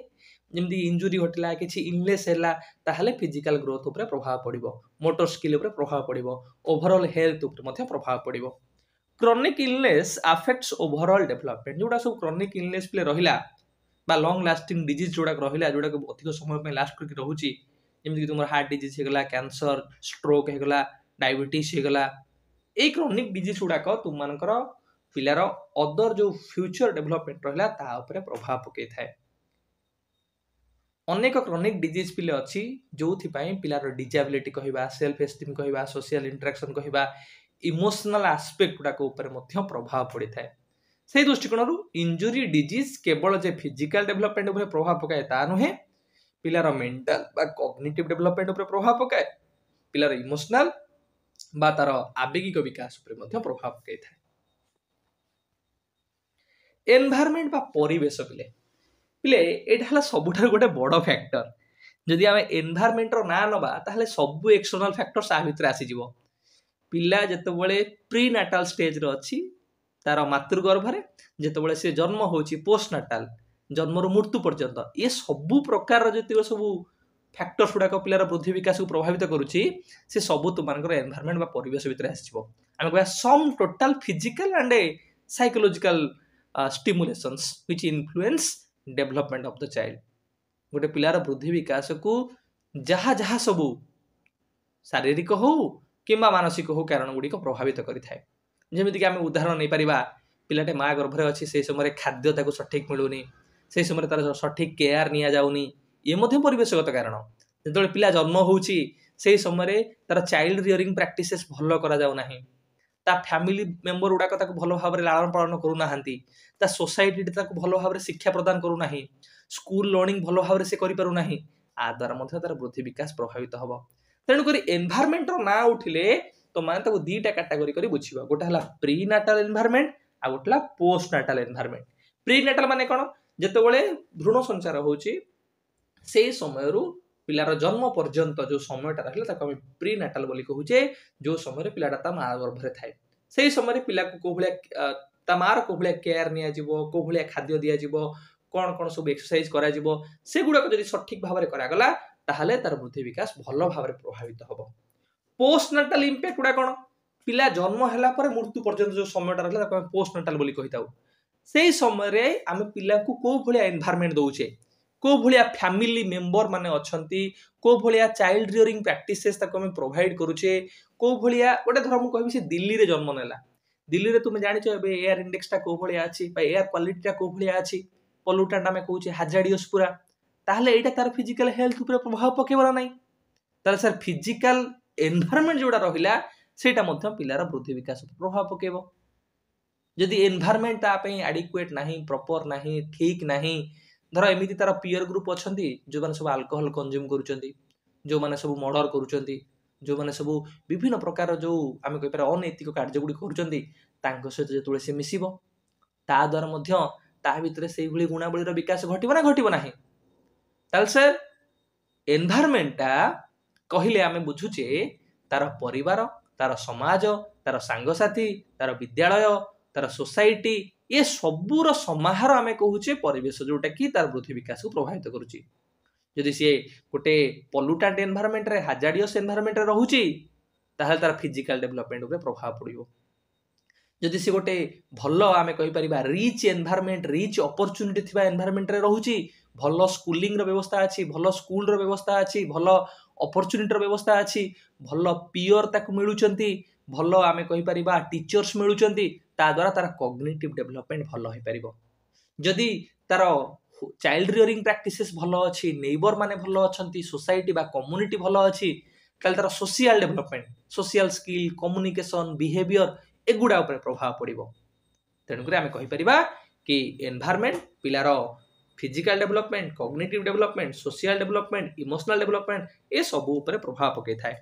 जमती इंजुरी घटिला किछि इलनेस हैला ताहले फिजिकल ग्रोथ उपरे प्रभाव पड़िबो, मोटर स्किल उपरे प्रभाव पड़िबो, ओवरऑल हेल्थ उपरे मध्य प्रभाव पड़िबो। Chronic illness affects overall development जोडा सब क्रोनिक इलनेस प्ले रहिला बा लॉन्ग लास्टिंग डिजीज जोडा रहिला जोडा को अधिक समय पे लास्ट करके रहउची जमती कि तुमर हार्ट डिजीज हे गला, कैंसर स्ट्रोक हे गला, डायबिटीज हे गला, ए क्रोनिक डिजीज गुडा को तुम मानकर पिलार अदर जो फ्यूचर डेवलपमेंट रहिला ता ऊपर प्रभाव पकई थाए। अनेक क्रोनिक डिजीज पिले अछि जोथि पई पिलार डिजेबिलिटी कहिबा, सेल्फ एस्टीम कहिबा, सोशल इंटरेक्शन कहिबा, इमोशनल एस्पेक्ट गुडा को ऊपर मध्य प्रभाव पड़ी थाए। से दृष्टिकोणरू इंजुरी डिजीज केवल जे फिजिकल डेवलपमेंट ऊपर प्रभाव पकाए ता नुहे, पिलार मेंटल बा कॉग्निटिव डेवलपमेंट ऊपर प्रभाव पकाए, पिलार इमोशनल बा तार आवेगिक विकास ऊपर मध्य प्रभाव पकाई थाए। एनवायरनमेंट बा परिवेश पिले ପିଲେ ଏଇଟା ହେଲା ସବୁଠାରୁ ଗୋଟେ ବଡ଼ ଫ୍ୟାକ୍ଟର। ଯଦି ଆମେ ଏନଭାयରमेଣ୍ଟର ନାଁ ନେବା ତାହେଲେ ସବୁ ଏକ୍ସଟର୍ନାଲ ଫ୍ୟାକ୍ଟର ତା ଭିତରେ ଆସିଯିବ। ପିଲା ଯେତେବେଳେ ପ୍ରି ନାଟାଲ ଷ୍ଟେଜରେ ଅଛି ତାର ମାତୃଗର୍ଭରେ, ଯେତେବେଳେ ସେ ଜନ୍ମ ହେଉଛି ପୋଷ୍ଟ ନାଟାଲ, ଜନ୍ମରୁ ମୃତ୍ୟୁ ପର୍ଯ୍ୟନ୍ତ, ଏ ସବୁ ପ୍ରକାରର ଯେତିକି ସବୁ ଫ୍ୟାକ୍ଟର୍ସ ଗୁଡ଼ାକ ପିଲାର ବୃଦ୍ଧି ବିକାଶକୁ ପ୍ରଭାବିତ କରୁଛି, ସେ ସବୁ ତୁମମାନଙ୍କର ଏନଭାୟରମେଣ୍ଟ ବା ପରିବେଶ ଭିତରେ ଆସିଯିବ। ଆମେ କହିବା sum total physical and psychological stimulations which influence development of the child। ଗୋଟେ ପିଲାର ବୃଦ୍ଧି ବିକାଶକୁ ଯାହା ଯାହା ସବୁ ଶାରୀରିକ ହଉ କିମ୍ବା ମାନସିକ ହଉ କାରଣ ଗୁଡ଼ିକ ପ୍ରଭାବିତ କରିଥାଏ। ଯେମିତିକି ଆମେ ଉଦାହରଣ ନେଇପାରିବା, ପିଲାଟେ ମା ଗର୍ଭରେ ଅଛି, ସେହି ସମୟରେ ଖାଦ୍ୟ ତାକୁ ସଠିକ୍ ମିଳୁନି, ସେହି ସମୟରେ ତାର ସଠିକ୍ କେୟାର ନିଆଯାଉନି, ଇଏ ମଧ୍ୟ ପରିବେଶଗତ କାରଣ। ଯେତେବେଳେ ପିଲା ଜନ୍ମ ହେଉଛି ସେହି ସମୟରେ ତାର ଚାଇଲ୍ଡ ରିୟରିଂ ପ୍ରାକ୍ଟିସେସ୍ ଭଲ କରାଯାଉନାହିଁ, ତା ଫ୍ୟାମିଲି ମେମ୍ବର ଗୁଡ଼ାକ ତାକୁ ଭଲ ଭାବରେ ଲାଳନ ପାଳନ କରୁନାହାନ୍ତି, ତା ସୋସାଇଟି ତାକୁ ଭଲ ଭାବରେ ଶିକ୍ଷା ପ୍ରଦାନ କରୁନାହିଁ, ସ୍କୁଲ ଲର୍ଣ୍ଣିଂ ଭଲ ଭାବରେ ସେ କରିପାରୁନାହିଁ, ଆ ଦ୍ୱାରା ମଧ୍ୟ ତାର ବୃଦ୍ଧି ବିକାଶ ପ୍ରଭାବିତ ହେବ। ତେଣୁକରି ଏନଭାୟରମେଣ୍ଟର ନାଁ ଉଠିଲେ ତମେ ତାକୁ ଦିଟା କାଟାଗୋରୀ କରି ବୁଝିବ। ଗୋଟେ ହେଲା ପ୍ରି ନାଟାଲ ଏନଭାୟରମେଣ୍ଟ, ଆଉ ଗୋଟେ ହେଲା ପୋଷ୍ଟ ନାଟାଲ ଏନଭାୟରମେଣ୍ଟ। ପ୍ରି ନାଟାଲ ମାନେ କ'ଣ? ଯେତେବେଳେ ଭ୍ରୂଣ ସଞ୍ଚାର ହେଉଛି ସେଇ ସମୟରୁ ପିଲାର ଜନ୍ମ ପର୍ଯ୍ୟନ୍ତ ଯେଉଁ ସମୟଟା ରହିଲା ତାକୁ ଆମେ ପ୍ରି ନାଟାଲ ବୋଲି କହୁଛେ, ଯେଉଁ ସମୟରେ ପିଲାଟା ତା ମା ଗର୍ଭରେ ଥାଏ। ସେହି ସମୟରେ ପିଲାକୁ କୋଉ ଭଳିଆ ତା ମାର କୋଉ ଭଳିଆ କେୟାର ନିଆଯିବ, କୋଉ ଭଳିଆ ଖାଦ୍ୟ ଦିଆଯିବ, କ'ଣ କ'ଣ ସବୁ ଏକ୍ସରସାଇଜ କରାଯିବ, ସେଗୁଡ଼ାକ ଯଦି ସଠିକ୍ ଭାବରେ କରାଗଲା ତାହେଲେ ତାର ବୃଦ୍ଧି ବିକାଶ ଭଲ ଭାବରେ ପ୍ରଭାବିତ ହେବ। ପୋଷ୍ଟ ନାଟାଲ ଇମ୍ପାକ୍ଟ ଗୁଡ଼ା କ'ଣ? ପିଲା ଜନ୍ମ ହେଲା ପରେ ମୃତ୍ୟୁ ପର୍ଯ୍ୟନ୍ତ ଯେଉଁ ସମୟଟା ରହିଲା ତାକୁ ଆମେ ପୋଷ୍ଟ ନାଟାଲ ବୋଲି କହିଥାଉ। ସେଇ ସମୟରେ ଆମେ ପିଲାକୁ କୋଉ ଭଳିଆ ଏନଭାୟରମେଣ୍ଟ ଦଉଛେ, କୋଉ ଭଳିଆ ଫ୍ୟାମିଲି ମେମ୍ବର ମାନେ ଅଛନ୍ତି, କୋଉ ଭଳିଆ ଚାଇଲ୍ଡ ରିୟରିଂ ପ୍ରାକ୍ଟିସେସ୍ ତାକୁ ଆମେ ପ୍ରୋଭାଇଡ କରୁଛେ, କୋଉ ଭଳିଆ, ଗୋଟେ ଧର ମୁଁ କହିବି ସେ ଦିଲ୍ଲୀରେ ଜନ୍ମ ନେଲା, ଦିଲ୍ଲୀରେ ତୁମେ ଜାଣିଛ ଏବେ ଏୟାର ଇଣ୍ଡେକ୍ସଟା କୋଉ ଭଳିଆ ଅଛି ବା ଏୟାର କ୍ୱାଲିଟିଟା କୋଉ ଭଳିଆ ଅଛି, ପଲ୍ୟୁଟାଣ୍ଟ ଆମେ କହୁଛେ ହାଜାର୍ଡିୟସ୍ ପୁରା, ତାହେଲେ ଏଇଟା ତାର ଫିଜିକାଲ ହେଲ୍ଥ ଉପରେ ପ୍ରଭାବ ପକେଇବ ନା ନାହିଁ? ତାହେଲେ ସାର୍ ଫିଜିକାଲ ଏନଭାୟରମେଣ୍ଟ ଯୋଉଟା ରହିଲା ସେଇଟା ମଧ୍ୟ ପିଲାର ବୃଦ୍ଧି ବିକାଶ ପ୍ରଭାବ ପକେଇବ। ଯଦି ଏନଭାୟରମେଣ୍ଟ ତା ପାଇଁ ଆଡିକୁଏଟ ନାହିଁ, ପ୍ରପର ନାହିଁ, ଠିକ ନାହିଁ, ଧର ଏମିତି ତାର ପିୟର ଗ୍ରୁପ ଅଛନ୍ତି ଯେଉଁମାନେ ସବୁ ଆଲକୋହଲ କନଜ୍ୟୁମ କରୁଛନ୍ତି, ଯେଉଁମାନେ ସବୁ ମର୍ଡର କରୁଛନ୍ତି, ଯେଉଁମାନେ ସବୁ ବିଭିନ୍ନ ପ୍ରକାର ଯେଉଁ ଆମେ କହିପାରିବା ଅନୈତିକ କାର୍ଯ୍ୟଗୁଡ଼ିକ କରୁଛନ୍ତି, ତାଙ୍କ ସହିତ ଯେତେବେଳେ ସେ ମିଶିବ ତା ଦ୍ୱାରା ମଧ୍ୟ ତା ଭିତରେ ସେଇଭଳି ଗୁଣାବଳୀର ବିକାଶ ଘଟିବ ନା ଘଟିବ ନାହିଁ? ତାହେଲେ ସାର୍ ଏନଭାୟରମେଣ୍ଟଟା କହିଲେ ଆମେ ବୁଝୁଛେ ତାର ପରିବାର, ତାର ସମାଜ, ତାର ସାଙ୍ଗସାଥି, ତାର ବିଦ୍ୟାଳୟ, ତାର ସୋସାଇଟି, ଏ ସବୁର ସମାହାର ଆମେ କହୁଛେ ପରିବେଶ, ଯୋଉଟା କି ତାର ବୃଦ୍ଧି ବିକାଶକୁ ପ୍ରଭାବିତ କରୁଛି। ଯଦି ସିଏ ଗୋଟେ ପଲ୍ୟୁଟାଣ୍ଟ ଏନଭାୟରମେଣ୍ଟରେ, ହାଜାର୍ଡିୟସ୍ ଏନଭାୟରମେଣ୍ଟରେ ରହୁଛି ତାହେଲେ ତାର ଫିଜିକାଲ ଡେଭଲପମେଣ୍ଟ ଉପରେ ପ୍ରଭାବ ପଡ଼ିବ। ଯଦି ସେ ଗୋଟେ ଭଲ ଆମେ କହିପାରିବା ରିଚ୍ ଏନଭାୟରମେଣ୍ଟ, ରିଚ୍ ଅପରଚ୍ୟୁନିଟି ଥିବା ଏନଭାୟରମେଣ୍ଟରେ ରହୁଛି, ଭଲ ସ୍କୁଲିଂର ବ୍ୟବସ୍ଥା ଅଛି, ଭଲ ସ୍କୁଲର ବ୍ୟବସ୍ଥା ଅଛି, ଭଲ ଅପରଚ୍ୟୁନିଟିର ବ୍ୟବସ୍ଥା ଅଛି, ଭଲ ପିୟର ତାକୁ ମିଳୁଛନ୍ତି, ଭଲ ଆମେ କହିପାରିବା ଟିଚର୍ସ ମିଳୁଛନ୍ତି, ତା ଦ୍ୱାରା ତାର କଗ୍ନିଟିଭ ଡେଭଲପମେଣ୍ଟ ଭଲ ହେଇପାରିବ। ଯଦି ତାର ଚାଇଲ୍ଡ ରିୟରିଂ ପ୍ରାକ୍ଟିସେସ୍ ଭଲ ଅଛି, ନେଇବର ମାନେ ଭଲ ଅଛନ୍ତି, ସୋସାଇଟି ବା କମ୍ୟୁନିଟି ଭଲ ଅଛି, ତାହେଲେ ତାର social development, social skill, communication, behaviour, ଏଗୁଡ଼ା ଉପରେ ପ୍ରଭାବ ପଡ଼ିବ। ତେଣୁକରି ଆମେ କହିପାରିବା କି ଏନଭାୟରମେଣ୍ଟ ପିଲାର physical development, cognitive development, social development, emotional development, ଏ ସବୁ ଉପରେ ପ୍ରଭାବ ପକାଇଥାଏ।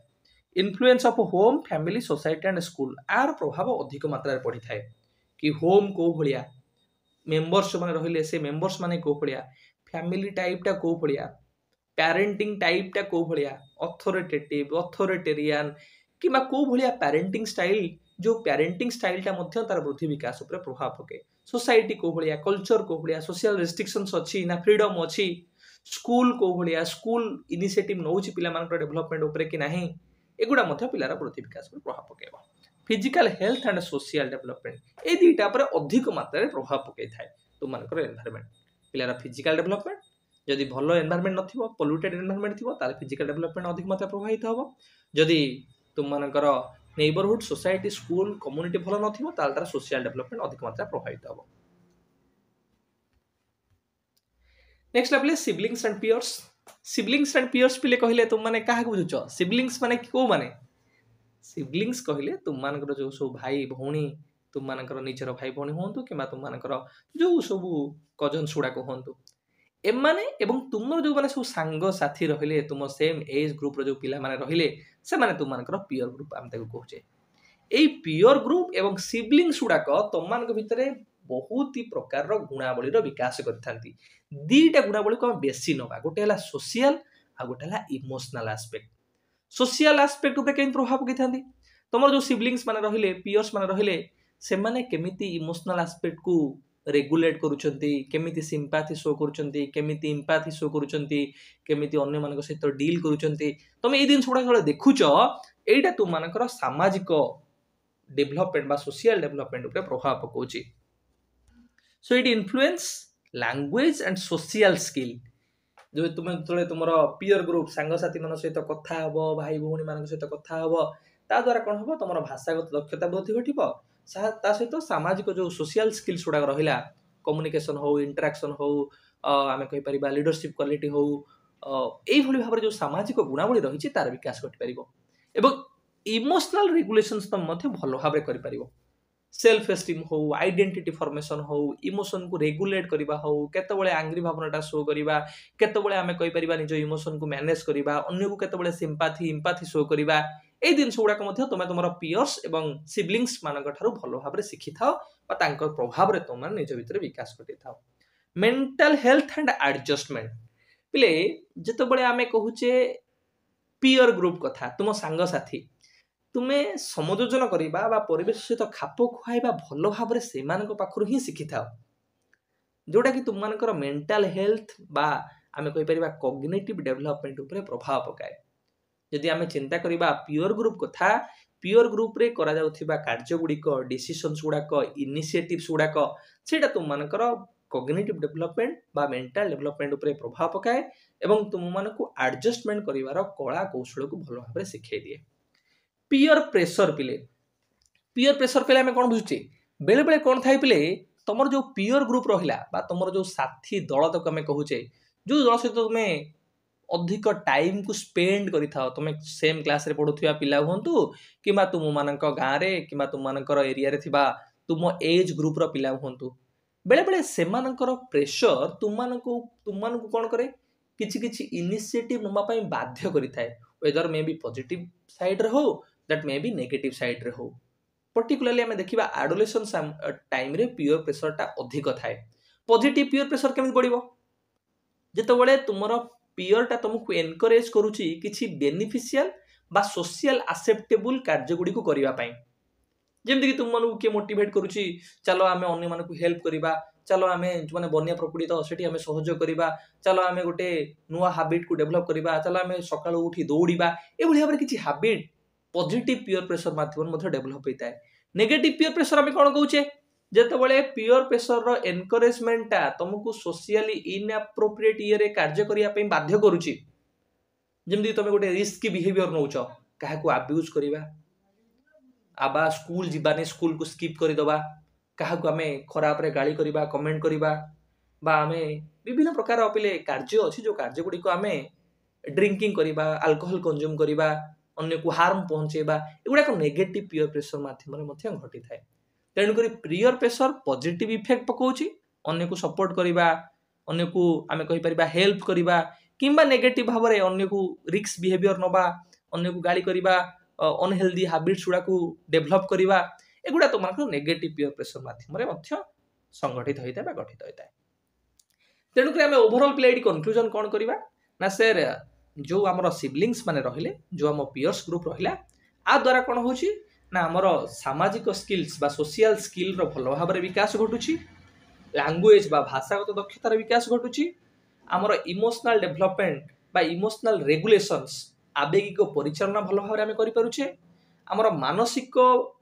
Influence of home, family, society and school, ଆର ପ୍ରଭାବ ଅଧିକ ମାତ୍ରାରେ ପଡ଼ିଥାଏ। କି ହୋମ୍ କୋଉ ଭଳିଆ, ମେମ୍ବର୍ସ ମାନେ ରହିଲେ ସେ ମେମ୍ବର୍ସ ମାନେ କୋଉ ଭଳିଆ, ଫ୍ୟାମିଲି ଟାଇପଟା କୋଉ ଭଳିଆ, ପ୍ୟାରେଣ୍ଟିଂ ଟାଇପଟା କୋଉ ଭଳିଆ, ଅଥରିଟେଟିଭ, ଅଥରିଟେରିଆନ, କିମ୍ବା କୋଉ ଭଳିଆ ପ୍ୟାରେଣ୍ଟିଂ ଷ୍ଟାଇଲ, ଯେଉଁ ପ୍ୟାରେଣ୍ଟିଂ ଷ୍ଟାଇଲଟା ମଧ୍ୟ ତାର ବୃଦ୍ଧି ବିକାଶ ଉପରେ ପ୍ରଭାବ ପକାଏ। ସୋସାଇଟି କୋଉ ଭଳିଆ, କଲଚର କୋଉ ଭଳିଆ, ସୋସିଆଲ ରେଷ୍ଟ୍ରିକ୍ସନ୍ସ ଅଛି ନା ଫ୍ରିଡମ୍ ଅଛି, ସ୍କୁଲ କୋଉ ଭଳିଆ, ସ୍କୁଲ ଇନିସିଏଟିଭ ନେଉଛି ପିଲାମାନଙ୍କର ଡେଭଲପମେଣ୍ଟ ଉପରେ କି ନାହିଁ, ଏଗୁଡ଼ା ମଧ୍ୟ ପିଲାର ବୃଦ୍ଧି ବିକାଶ ଉପରେ ପ୍ରଭାବ ପକାଇବ। Physical health and social development, এই ଦୁଇଟା ଉପରେ ଅଧିକ ମାତ୍ରାରେ ପ୍ରଭାବ ପକାଇଥାଏ ତୁମମାନଙ୍କର ଏନଭାୟରମେଣ୍ଟ। ପିଲାର ଫିଜିକାଲ ଡେଭଲପମେଣ୍ଟ, ଯଦି ଭଲ ଏନଭାୟରମେଣ୍ଟ ନଥିବ, ପଲ୍ୟୁଟେଡ୍ ଏନଭାୟରମେଣ୍ଟ ଥିବ, ତାହେଲେ ଫିଜିକାଲ ଡେଭଲପମେଣ୍ଟ ଅଧିକ ମାତ୍ରାରେ ପ୍ରଭାବିତ ହେବ। ଯଦି ତୁମମାନଙ୍କର ନେଇବରହୁଡ୍, ସୋସାଇଟି, ସ୍କୁଲ, କମ୍ୟୁନିଟି ଭଲ ନଥିବ, ତାହେଲେ ତାର ସୋସିଆଲ ଡେଭଲପମେଣ୍ଟ ଅଧିକ ମାତ୍ରାରେ ପ୍ରଭାବିତ ହେବ। ନେକ୍ସଟ ଆସିଲେ ସିବଲିଙ୍ଗସ୍ ଆଣ୍ଡ ପିୟର୍ସ। ସିବଲିଙ୍ଗସ୍ ଆଣ୍ଡ ପିୟର୍ସ ପିଲେ କହିଲେ ତୁମମାନେ କାହାକୁ ବୁଝୁଛ? ସିବଲିଙ୍ଗସ୍ ମାନେ କୋଉମାନେ? ସିବଲିଙ୍ଗସ୍ କହିଲେ ତୁମମାନଙ୍କର ଯେଉଁ ସବୁ ଭାଇ ଭଉଣୀ, ତୁମମାନଙ୍କର ନିଜର ଭାଇ ଭଉଣୀ ହୁଅନ୍ତୁ କିମ୍ବା ତୁମମାନଙ୍କର ଯେଉଁ ସବୁ କଜନ୍ସ ଗୁଡ଼ାକ ହୁଅନ୍ତୁ, ଏମାନେ ଏବଂ ତୁମର ଯେଉଁମାନେ ସବୁ ସାଙ୍ଗସାଥି ରହିଲେ, ତୁମ ସେମ୍ ଏଜ୍ ଗ୍ରୁପର ଯେଉଁ ପିଲାମାନେ ରହିଲେ, ସେମାନେ ତୁମମାନଙ୍କର ପିୟର ଗ୍ରୁପ ଆମେ ତାକୁ କହୁଛେ। ଏଇ ପିୟର ଗ୍ରୁପ ଏବଂ ସିବଲିଙ୍ଗସ୍ ଗୁଡ଼ାକ ତୁମମାନଙ୍କ ଭିତରେ बहुत ही प्रकार गुणावली विकास करथांती। दीटा गुणावली को हम बेसी नबा, गोटे हला सोशल आ गोटे हला इमोशनल एस्पेक्ट। सोशल एस्पेक्ट ऊपर केन प्रभाव पकैथांती, तमर जो सिबलिंग्स माने रहिले, पियर्स माने रहिले, से माने केमिति इमोशनल एस्पेक्ट को रेगुलेट करूचंती, केमिति सिंपैथी शो करूचंती, केमिति एम्पैथी शो करूचंती, केमिति अन्य मानक सहित डील करूचंती। तमे ए दिन सुडा जळे देखुचो, एटा तुम मानकर सामाजिक डेवलपमेंट बा सोशल डेवलपमेंट ऊपर प्रभाव पकाउची। So it influence language and social skill. जो तुम जो तुम पीयर ग्रुप सांग साथी मान सहित कथा हबो, भाई भौणी मान सहित कथा हबो, ता द्वारा कोन हबो तुम भाषागत दक्षता वृद्धि घटिबो। ता सहित सामाजिक जो सोशल स्किल्स गुड़ा रहिला, कम्युनिकेशन हो, इंटरेक्शन हो, आमे कहि परिबा लीडरशिप क्वालिटी हो, एई भली भाबरे जो सामाजिक गुणावली रहिछि तार विकास घटि परिबो। एवं इमोशनल रेगुलेशंस तुम मध्य भलो भाबरे करि परिबो। सेल्फ एस्टीम हो, आइडेंटिटी फॉर्मेशन हो, इमोशन को रेगुलेट करिबा हो, केतबळे एंग्री भावनाटा शो करिबा, केतबळे आमे कहि परिबा निज इमोशन को मैनेज करिबा, अन्य को केतबळे सिंपैथी एम्पैथी शो करिबा, ए दिन गुड़ाक मध्य तुम तुम पियर्स एवं सिबलिंग्स मानक ठारू भलो भाबरे शिखि थाओ बा तांकर प्रभाव रे तुम निज भितर विकास करि थाओ। मेंटल हेल्थ एंड एडजस्टमेंट पिले जेतबळे आमे कहूचे पियर ग्रुप कथा, तुम सांग साथी तुम्हें समयोजन करिबा बा परिवेश सहित खाप खुआइबा भलो भाबरे सेमानक पाखरु ही शिखि थाओ, जोटा कि तुम मानकर मेंटल हेल्थ बा आमे कहि परिबा कॉग्निटिव डेवलपमेंट ऊपर प्रभाव पकाए। यदि आमे चिंता करिबा पियर ग्रुप कथा, पियर ग्रुप रे करा जाउथिबा कार्य गुडिक, डिसिशंस गुडाक, इनिशिएटिव्स गुडाक, सेटा तुम मानकर कॉग्निटिव डेवलपमेंट बा मेंटल डेवलपमेंट ऊपर प्रभाव पकाए एवं तुम मानकु एडजस्टमेंट करिवार कला कौशल को भलो भाबरे सिखाई दिए। पियर प्रेशर पिले, पियर प्रेशर पिले आमे कोन बुझुचे, बेले बेले कोन थाई पिले तमर जो पियर ग्रुप रहिला बा तमर जो साथी दल तक आमे कहूचे, जो दल सहित तुमे अधिक टाइम को स्पेंड करि थाओ, तुमे सेम क्लास रे पढुथिबा पिला हुंतु किबा तुम मानक गां रे किबा तुम मानकर एरिया रे थिबा तुम एज ग्रुप रो पिला हुंतु, बेले बेले सेमानकर प्रेशर तुम मानकु कोन करे, किछि किछि इनिशिएटिव नबा पई बाध्य करि थाए। Whether may be positive side रे हो, that may be negative side रे हो। पर्टिकुलरली आमे देखिबा एडोलेसेंस टाइम रे पियर प्रेशर टा अधिक थाए। पॉजिटिव पियर प्रेशर केमि पड़िबो, जेतबेले तुमरो पियर टा तुमको एनकरेज करूची किछि बेनिफिशियल बा सोशल एक्सेप्टेबल कार्य गुडी को करिवा पई, जेमति कि तुम मानू के मोटिवेट करूची, चलो आमे अन्य मानकु हेल्प करिबा, चलो आमे जो माने बन्या प्रपीड़ित सेठी आमे सहयोग करिबा, चलो आमे गोटे नुआ हैबिट को डेवलप करिबा, चलो आमे सकाळु उठी दौड़ीबा, ए भली भाबरे किछि हैबिट पॉजिटिव पियर प्रेशर माध्यम मध्ये डेवलप होइताय। नेगेटिव पियर प्रेशर आमे कोन कहूचे, जेतबेले पियर प्रेशर रो एनकरेजमेंट ता तुमको सोशली इनएप्रोप्रिएट ये रे कार्य करिया पई बाध्य करूची, जेमति तुमे गोटे रिस्की बिहेवियर नउचो, काहाकू अब्यूज करिबा, आबा स्कूल जीवानी स्कूल को स्किप करि दबा, काहाकू आमे खराब रे गाली करिबा, कमेंट करिबा, बा आमे विभिन्न प्रकार अपिले कार्य अछि जो कार्य गुडी को आमे ड्रिंकिंग करिबा, अल्कोहल कंज्यूम करिबा, अन्य को हार्म पहुंचेबा, एगुडा को नेगेटिव पियर प्रेशर माध्यम रे मध्य घटि थाए। तेणु करी पियर प्रेशर पॉजिटिव इफेक्ट पकाउची, अन्य को सपोर्ट करिबा, अन्य को आमे कहि परिबा हेल्प करिबा, किंबा नेगेटिव भाबरे अन्य को रिस्क बिहेवियर नबा, अन्य को गाली करिबा, अनहेल्दी हैबिट्स गुडा को डेवलप करिबा, एगुडा तो मानक नेगेटिव पियर प्रेशर माध्यम रे मध्य संगठित होइता बा गठित होइता। तेणु करी आमे ओवरऑल प्ले एडी कंक्लूजन कोन करिबा ना सर, जो हमर सिबलिंग्स माने रहिले, जो हम पियर्स ग्रुप रहिला, आ द्वारा कोन होची ना हमर सामाजिक स्किल्स बा सोशल स्किल रो भलो भाबरे विकास घटुची, लैंग्वेज बा भाषागत दक्षतार विकास घटुची, हमर इमोशनल डेवलपमेंट बा इमोशनल रेगुलेशंस आवेगिक परिचालना भलो भाबरे आमे करि पारुछे, हमर मानसिक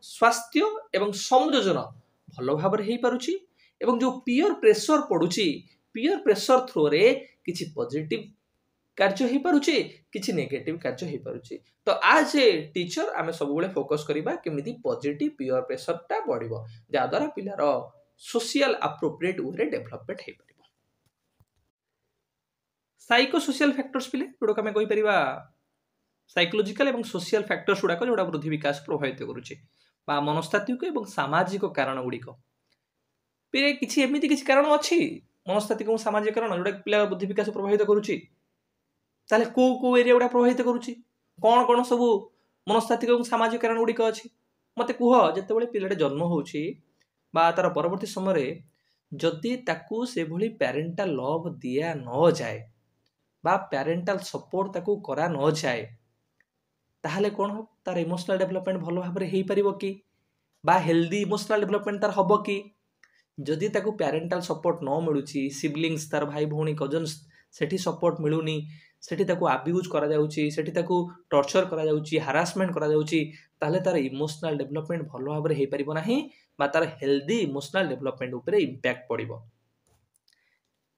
स्वास्थ्य एवं संयोजन भलो भाबरे हेइ पारुची, एवं जो पियर प्रेशर पडुची, पियर प्रेशर थ्रू रे किछि पॉजिटिव कार्य हेइ पारुची, किछि नेगेटिव कार्य हेइ पारुची। तो आज ए टीचर आमे सब बेले फोकस करिबा केमिति पॉजिटिव पियर प्रेशर ता बढ़िबो, जा द्वारा पिलार सोशल एप्रोप्रिएट वे रे डेवलपमेंट हेइ परिबो। साइको सोशल फैक्टर्स पिले जोडा आमे कहि परिबा साइकोलॉजिकल एवं सोशल फैक्टर्स गुडा जोडा वृद्धि विकास प्रभावित करूची, बा मनस्तात्विक एवं सामाजिक कारण गुडिक पिले किछि एमिति किछि कारण अछि मनस्तात्विक एवं सामाजिक कारण जोडा पिला बुद्धि विकास प्रभावित करूची। ताले को एरिया गुडा प्रभावित करूची, कोन कोन सब मनस्तात्विक एवं सामाजिक कारण गुडिक अछि, मते कुह। जेतेबेले पिलाटे जन्म होउची बा तार परवर्ती समय जदि ताकू से भली पेरेंटाल लव दिया न जाए बा पेरेंटाल सपोर्ट ताकू करा न जाए ताहले कौन हो तार इमोशनल डेवलपमेंट भल भाव में हो पार कि बा हेल्दी इमोशनल डेवलपमेंट तार हम कि जदि ताकू पेरेंटाल सपोर्ट न मिलूची सिबलिंग्स तार भाई भौणी कजन्स सेठी सपोर्ट मिलूनी सेठी ताकू अब्यूज करा जाउची सेठी ताकू टर्चर करा जाउची हारासमेंट करा जाउची ताहले तार इमोशनल डेवलपमेंट भल भाव में हो पारिबो नाही बा तार हेल्दी इमोशनल डेवलपमेंट उपरे इंपैक्ट पड़िबो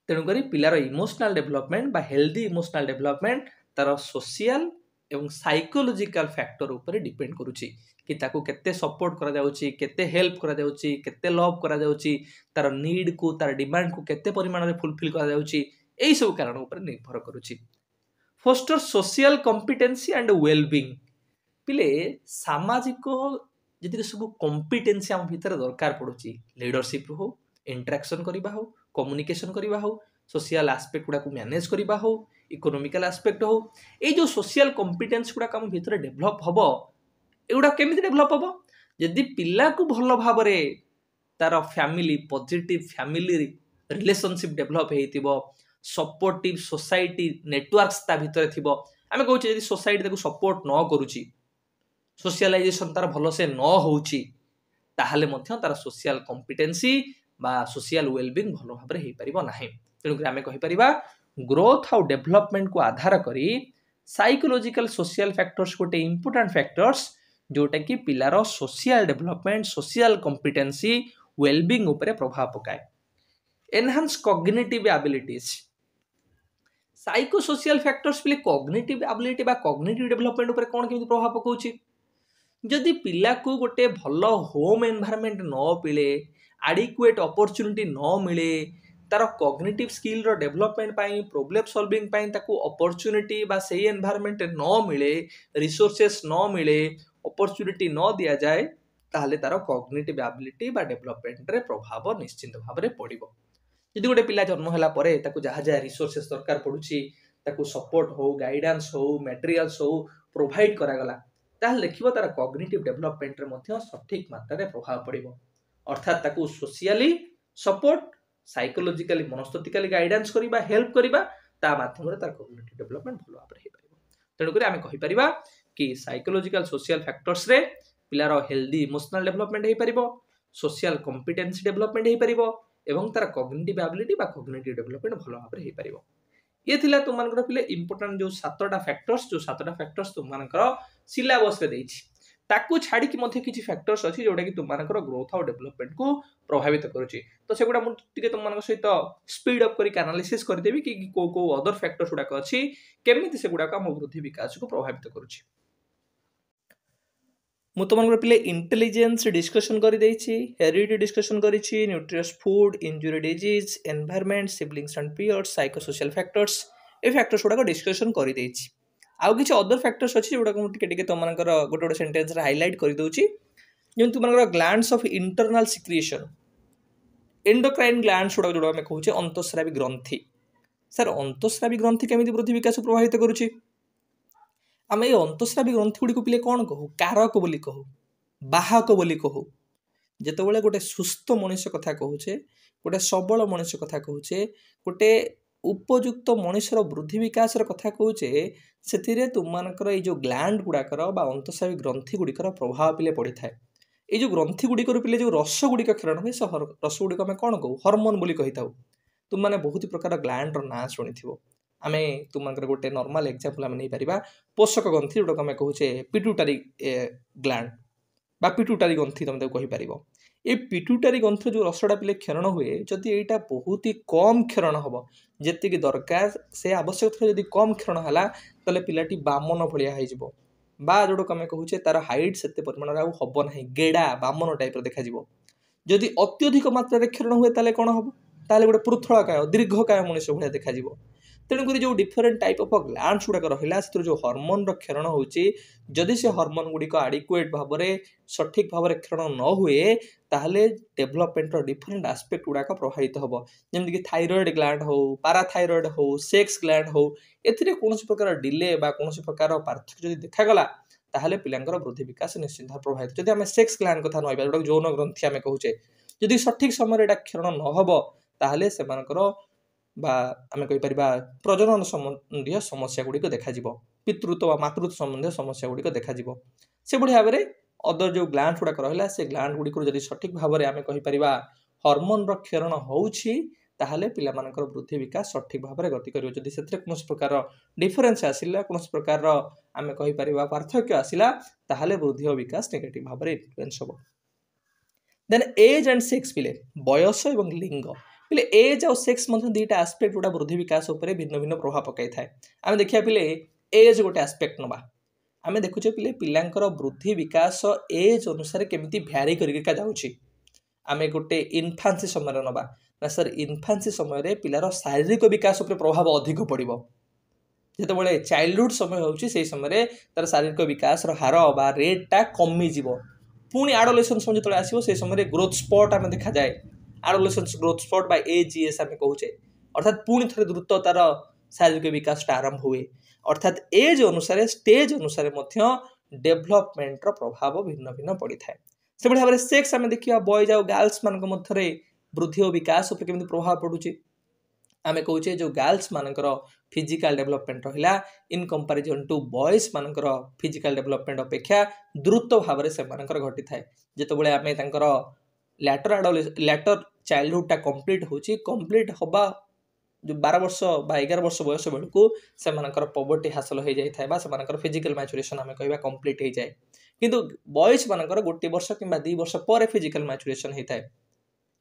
तेणुकरी पिलार इमोशनल डेवलपमेंट बा हेल्दी इमोशनल डेवलपमेंट तार सोशल एवं साइकोलॉजिकल फैक्टर ऊपर डिपेंड करूची कि ताकू केते सपोर्ट करा जाउची केते हेल्प करा जाउची केते लव करा जाउची तार नीड को तार डिमांड को केते परिमाण रे फुलफिल करा जाउची एई सब कारण ऊपर निर्भर करूची foster social competency and wellbeing पिले सामाजिक जति सब कॉम्पिटेंसी हम भीतर दरकार पड़ुची लीडरशिप हो इंटरेक्शन करबा हो कम्युनिकेशन करबा हो सोशल एस्पेक्ट गुडा को मैनेज करबा हो इकोनॉमिकल एस्पेक्ट हो ए जो सोशल कॉम्पिटेंस गुडा हम भीतर डेवलप हबो एगुडा केमिति डेवलप हबो यदि पिला को भल भाव रे तार family positive family relationship develop हेतिबो सपोर्टिव सोसाइटी नेटवर्क्स ता भीतर थिबो आमे कहूचे यदि सोसाइटी ताको सपोर्ट न करूची सोशलाइजेशन तार भल से न होउची ताहले मध्य तार सोशल कॉम्पिटेंसी बा सोशल वेलबीइंग भल भाव रे हे परिबो नाही तेणु आमे कहि परिबा ग्रोथ और डेवलपमेंट को आधार करी साइकोलॉजिकल सोशल फैक्टर्स गोटे इंपोर्टेंट फैक्टर्स जोटा कि पिलार social development social competency wellbeing उपरे प्रभाव पकाए enhance cognitive abilities psycho social factors पिले कॉग्निटिव एबिलिटी बा कॉग्निटिव डेवलपमेंट उपरे कोन केमि प्रभाव पकाउची जदि पिला को गोटे भल होम एनवायरनमेंट न पिले एडिक्वेट अपॉर्चुनिटी न मिले तार कॉग्निटिव स्किल रो डेवलपमेंट पाई प्रॉब्लम सॉल्विंग पाई ताकू अपॉर्चुनिटी बा सेही एनवायरनमेंट न मिले रिसोर्सेस न मिले अपॉर्चुनिटी न दिया जाए ताहले तार कॉग्निटिव एबिलिटी बा डेवलपमेंट रे प्रभाव निश्चित भाव में पड़िबो जदि गोटे पिला जन्म होला परे ताकू जहा जहा रिसोर्सेस दरकार पड़ुची ताकू सपोर्ट हो गाइडेंस हो मटेरियल्स हो प्रोवाइड करा गला ताहले देखिबो तार कॉग्निटिव डेवलपमेंट रे मध्य सठिक मात्रा रे प्रभाव पड़िबो अर्थात ताकू सोशली सपोर्ट साइकोलॉजिकली मनस्तात्विकली गाइडेंस करिबा हेल्प करिबा ता माध्यम रे तार कॉग्निटिव डेवलपमेंट भलो भाबरे हे परिबो तेणु करी आमे कहि परिबा कि साइकोलॉजिकल सोशल फैक्टर्स रे पिलार हेल्दी इमोशनल डेवलपमेंट हे परिबो सोशल कॉम्पिटेंसी डेवलपमेंट हे परिबो एवं तार कॉग्निटिव एबिलिटी बा कॉग्निटिव डेवलपमेंट भलो भाबरे हे परिबो ये थिला तुम मानकर पिले इंपोर्टेंट जो सातटा फैक्टर्स तुम मानकर सिलेबस रे देछि ताकू छाड़ी कि मध्य किछि फैक्टर्स अछि जोटा कि तुम मानकर ग्रोथ और डेवलपमेंट को प्रभावित करूछि तो सेगुडा मु टिके तुम मानक सहित स्पीड अप करी एनालिसिस कर देबी कि को अदर फैक्टर्स गुडा अछि केमिति सेगुडा का हम वृद्धि विकास को प्रभावित करूछि मु तो मानकर पिले इंटेलिजेंस डिस्कशन करि दैछि हेरिडिटी डिस्कशन करिछि nutritious food injury disease environment siblings and peers psycho social factors ए फैक्टर्स गुडा को डिस्कशन करि दैछि आउ किछि अदर फैक्टर्स अछि जोडा को टिके टिके तुम मानकर गोटे गोटे सेंटेंस रे हाइलाइट करि दउछि जेम तुम मानकर glands of internal secretion endocrine glands जोडा जोडा हम कहूचे अंतःस्रावी ग्रंथि सर अंतःस्रावी ग्रंथि केमिति वृद्धि विकास को प्रभावित करूछि आम ये अंतःस्रावी ग्रंथि गुड़ी को पिले कौन कहू कारक बोली कहू बाहक बोली कहू जितेबाला गोटे सुस्थ मनुष्य कथा कहूचे गोटे सबल मनुष्य कथा कहूचे गोटे उपयुक्त मनुष्यर वृद्धि विकास कथा कहूचे से तुम मानकर जो ग्लैंड गुड़ाकर अंतःस्रावी ग्रंथि गुड़िकर प्रभाव पिले पड़ी था ये जो ग्रंथि गुड़िकर पिले जो रस गुड़िक क्षरण हुए से रस गुड़िक आम कौन कहू हर्मोन बोली कही था तुम मैंने बहुत प्रकार ग्लैंड ना शुणी आम तुम गोटे नॉर्मल एग्जांपल आम नहीं पारिबा पोषक ग्रंथि जोटा आम कहूचे पिट्यूटरी ग्लैंड बा पिट्यूटरी ग्रंथि तुम कही पारिबो ये पिट्यूटरी ग्रंथि जो रसटा पिले क्षरण हुए जदि एटा बहुत ही कम क्षरण हम जी दरकार से आवश्यक जदि कम क्षरण है ताले पिलाटी बामन भलिया हो बा जोटा आम कहूचे तार हाइट से परिमाण हम ना गेड़ा बामन टाइप देखा जदि अत्यधिक मात्रा क्षरण हुए ताले कौन हम ताले गोटे पृथुलकाय दीर्घकाय मनुष्य भाया देखा तेणुक जो डिफरेंट टाइप ऑफ ग्लैंड्स गुड़ाक रहा से जो हार्मोन क्षरण होची जदि से हार्मोन गुड़िक एडिक्वेट भाव में सठिक भाव में क्षरण न हुए ताहले डेवलपमेंट डिफरेंट एस्पेक्ट गुड़ाक प्रभावित हम जमीक थायराइड ग्लैंड हो पाराथायराइड हो सेक्स ग्लैंड हो एथिरे कौन प्रकार डिले बा कौन प्रकार पार्थक्य जदि देखागला ताहले पिलांकर वृद्धि विकास निश्चित भाव प्रभावित जदि आम सेक्स ग्लैंड कथा नइबा जोटा यौन ग्रंथि आम कहूचे जदि सठिक समय एटा क्षरण न हबो ताहले सेमानकर बा आमे कहि परिबा प्रजनन संबंधी समस्या गुडी को देखा जिवो पितृत्व वा मातृत्व संबंधी समस्या गुडी को देखा जिवो से बढी भाबरे अदर जो ग्लैंड गुडा रहला से ग्लैंड गुडी को जदि सठिक भाबरे आमे कहि परिबा हार्मोन रो क्षरण होउछि ताहले पिला मानकर वृद्धि विकास सठिक भाबरे गति करियो जदि सेत्रे कोनोस प्रकार डिफरेंस आसिला कोनोस प्रकार आमे कहि परिबा पार्थक्य आसिला ताहले वृद्धि और विकास नेगेटिव भाबरे इन्फ्लुएंस होबो देन एज एंड सेक्स पिले बयस एवं लिंग पिले एज और सेक्स मध्ये दुईटा एस्पेक्ट गुडा वृद्धि विकास उपरे भिन्न भिन्न प्रभाव पकाई थाए आमे देखिया पिले एज गोटे एस्पेक्ट नबा आमे देखुचे पिले पिलांकर वृद्धि विकास एज अनुसार केमिति भ्यारी करिका जाउछि आमे गोटे इन्फांसी समय नबा ना सर इन्फांसी समय रे पिलार शारीरिक विकास उपरे प्रभाव अधिक पड़िबो जेतेबेले चाइल्डहुड समय होउछि सेही समय रे तार शारीरिक विकास रो हार बा रेटटा कमी जिवो पुनी एडोलेसेंस समय जतले आसीबो से समय रे ग्रोथ स्पॉट आमे देखा जाय adolescence growth spurt by ages आमे कहूचे अर्थात पुनी थरे द्रुत तार शारीरिक विकास आरंभ हुए अर्थात एज अनुसार स्टेज अनुसार मध्य डेवलपमेंट रो प्रभाव भिन्न भिन्न पड़ी थाए से बढिया भाबरे सेक्स आमे देखिया बॉयज और गर्ल्स मानक मध्यरे वृद्धि और विकास उपर केमिति प्रभाव पडुची आमे कहूचे जो गर्ल्स मानकर फिजिकल डेवलपमेंट रहिला इन कंपैरिजन टू बॉयज मानकर फिजिकल डेवलपमेंट अपेक्षा द्रुत भाबरे से मानकर घटी थाए जेतबेले आमे तांकर लैटर चाइल्डहुड टा कंप्लीट होची कंप्लीट होबा जो 12 वर्ष बा 11 वर्ष बयस बेलू से पवर्टी हासिल हो जाए बा फिजिकल मैच्योरेशन आम कह कंप्लीट हो जाए किंतु बॉयज मानकर गोटे वर्ष कि 2 वर्ष पर फिजिकल मैच्योरेशन होता है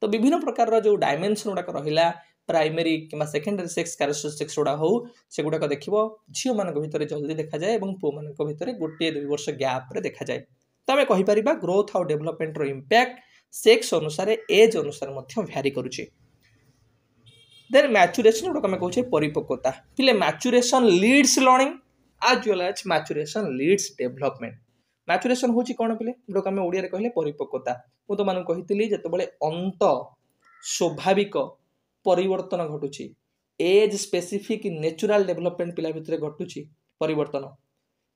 तो विभिन्न प्रकार जो डायमेंशन गुड़ाक रहा प्राइमरी कि सेकेंडरी सेक्स कैरेक्टरिस्टिक्स गुड़ा हो से गुड़ाक देख झील मान भर जल्दी देखा जाए और पुओ मान भर गोटे 2 वर्ष गैप रे देखा जाए तो आम कहीपर ग्रोथ और डेवलपमेंट इंपैक्ट सेक्स अनुसार एज अनुसार भ्यारी करुचे देन मैच्योरेशन गुड़ा कहे परिपक्वता पिले maturation leads learning as well as maturation leads development maturation होची कौन पिले जो आम ओडिया कहले परिपक्वता मु तो मान कही जितेबाला अंत स्वाभाविक परिवर्तन घटुची एज स्पेसिफिक नेचुरल डेवलपमेंट पिला भितर घटुची परिवर्तन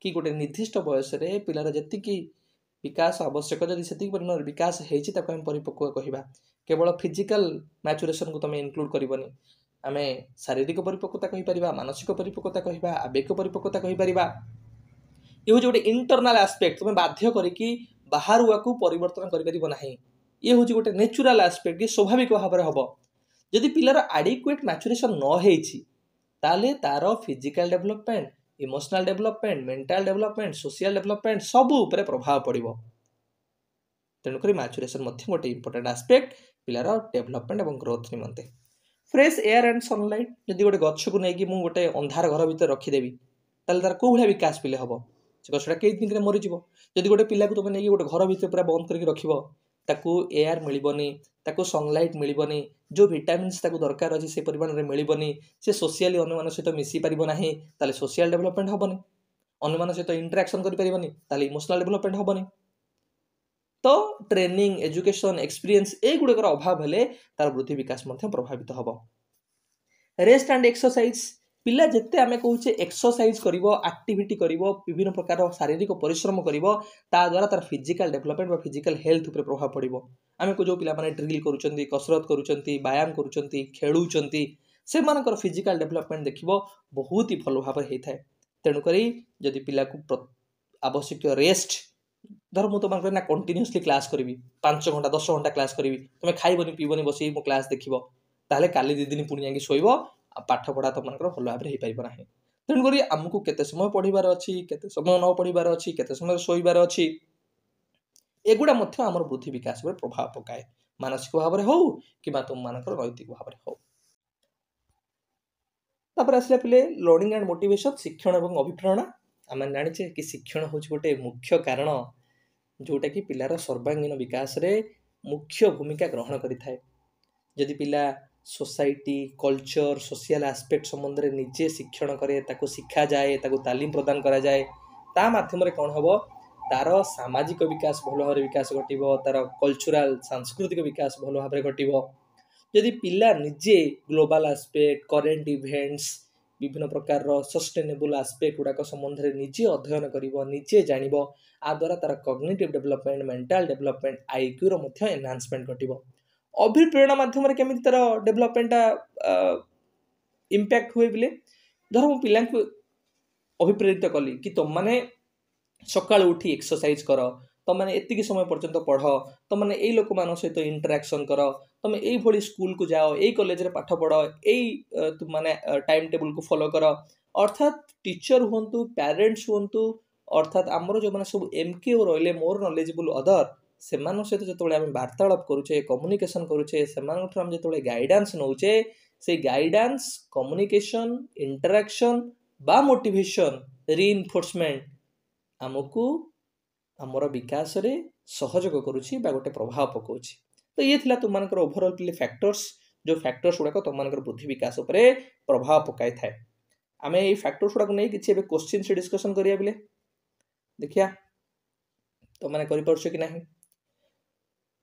कि गोटे निर्दिष्ट बयस रे पिलार जतिकी विकास आवश्यक जदि सेतिक परिमाण विकास हेछि ताको हम परिपक्व कहिबा केवल फिजिकल मैच्योरेशन को तमे इंक्लूड करबनी आमे शारीरिक परिपक्वता कहि परिबा मानसिक परिपक्वता कहिबा आवेग परिपक्वता कहि परिबा ये हूँ गोटे इंटरनल एस्पेक्ट तुम बाध्य करके बाहर को परिवर्तन कर नाही ये हूँ गोटे नेचुरल एस्पेक्ट कि स्वाभाविक भाव में हम जदि पिलार एडिक्वेट मैच्योरेशन न होइछि ताले तार physical development emotional development mental development social development सबू उपरे प्रभाव पड़िबो तेणुक मैच्योरेशन गोटे इंपोर्टेंट एस्पेक्ट पिलार डेवलपमेंट और ग्रोथ निमंते फ्रेश एयर एंड सनलाइट जदि गोटे गछ को लेकिन मुझे गोटे अंधार घर भितर रखीदेवी ताले तार कौ भाया विकास पिले हम से गछटा कई दिन मरीज जदि गोटे पिला को तुम नहीं गोटे घर भितर पूरा बंद करके रखिबो ताकू एयर मिलबनी ताकू सनलाइट मिलबनी जो विटामिन्स ताकू दरकार अछि से परिमाण रे मिलबनी से सोशली अन्य मान सहित मिसी परिबो नाही ताले सोशल डेवलपमेंट हबनी अन्य मान सहित इंटरेक्शन करि परिबनी ताले इमोशनल डेवलपमेंट हबनी तो ट्रेनिंग एजुकेशन एक्सपीरियंस ए गुडकर अभाव हेले तार वृद्धि विकास मध्य प्रभावित हबो रेस्ट एंड एक्सरसाइज पिला जिते आमे कहूचे एक्सरसाइज करिवो एक्टिविटी करिवो विभिन्न प्रकार शारीरिक परिश्रम करिवो ता द्वारा तार फिजिकल डेवलपमेंट व फिजिकल हेल्थ ऊपर प्रभाव पड़िवो आमे को जो पिला माने ड्रिल करूचंती कसरत करूचंती व्यायाम करूचंती खेलुचंती से मानकर फिजिकल डेवलपमेंट देखिवो बहुत ही भलो भाव हेइ थाए तेनु करी जदि पिला को आवश्यक रेस्ट धर मु तो मान ना कंटीन्यूअसली क्लास करी 5 घंटा 10 घंटा क्लास करी तुम खाइबनी पीबनी बसी मो क्लास देखिबो ताले काली 2 दिन पुणी जाके सोइबो पाठ पढ़ा तो मन भल भाव हो पार ना तेणुक आमको केते समय पढ़ार अच्छी केते समय न पढ़ार अच्छी केते समय शोइबार अच्छी एगुड़ा आम वृद्धि विकास पर प्रभाव पकाए मानसिक भाव में हो कि तुम मान नैतिक भाव में हो तापर आसला पिले लर्निंग एंड मोटिवेशन शिक्षण और अभिप्रेरणा आम जाचे कि शिक्षण हूँ गोटे मुख्य कारण जोटा कि पिलार सर्वांगीन विकास रे मुख्य भूमिका ग्रहण करिथाए जदि पिला सोसाइटी कल्चर सोशल एस्पेक्ट संबंध में निजे शिक्षण करे ताको शिखा जाए ताको तालीम प्रदान करा जाए ता माध्यम कौन हम तार सामाजिक विकास भल भाव विकास घटिबो तार कल्चरल सांस्कृतिक विकास भल भाव घटिबो जदि पिला निजे ग्लोबल एस्पेक्ट करेन्ट इवेंट्स विभिन्न प्रकार सस्टेनेबल एस्पेक्ट गुड़ाक संबंध में निजे अध्ययन करिबो निजे जानिबो आ द्वारा तार cognitive development mental development IQ रो मध्य एनहांसमेंट घटिबो अभिप्रेरणा माध्यम केमी तार डेभलपमेंटा इम्पैक्ट हुए बोले धर मु पिला अभिप्रेरित कली कि तुम मैंने सकाल उठी एक्सरसाइज कर तुम मैंने एतिकी समय पर्यंत पढ़ तुम मैंने यही लोक मान सहित इंटराक्शन कर तुम यही स्कूल को जाओ यही कॉलेज रे पाठ पढ़ यही तुम मैंने टाइम टेबल को फॉलो कर अर्थात टीचर हूँ पेरेंट्स हूँ अर्थात आमर जो मैंने सब एमके रही मोर नॉलेजेबल अदर से सहित जो वार्तालाप करुचे कम्युनिकेशन करुचे से जो गाइडेंस नौचे से गाइडेंस कम्युनिकेशन इंटराक्शन बा मोटिवेशन रीइनफोर्समेंट आमको आमर विकास रे सहयोग करुछि बा गोटे प्रभाव पकाउछि। तो ये थिला तुम मानकर ओवरऑल फैक्टर्स जो फैक्टर्स गुड़ाक तुम मानकर बुद्धि विकास उपरे प्रभाव पकाई थाए। आमे ये फैक्टर्स गुड़ाक नहीं किछि एबे क्वेश्चन से डिस्कशन करिया बिले देखिया तो माने करि परछो कि नहीं।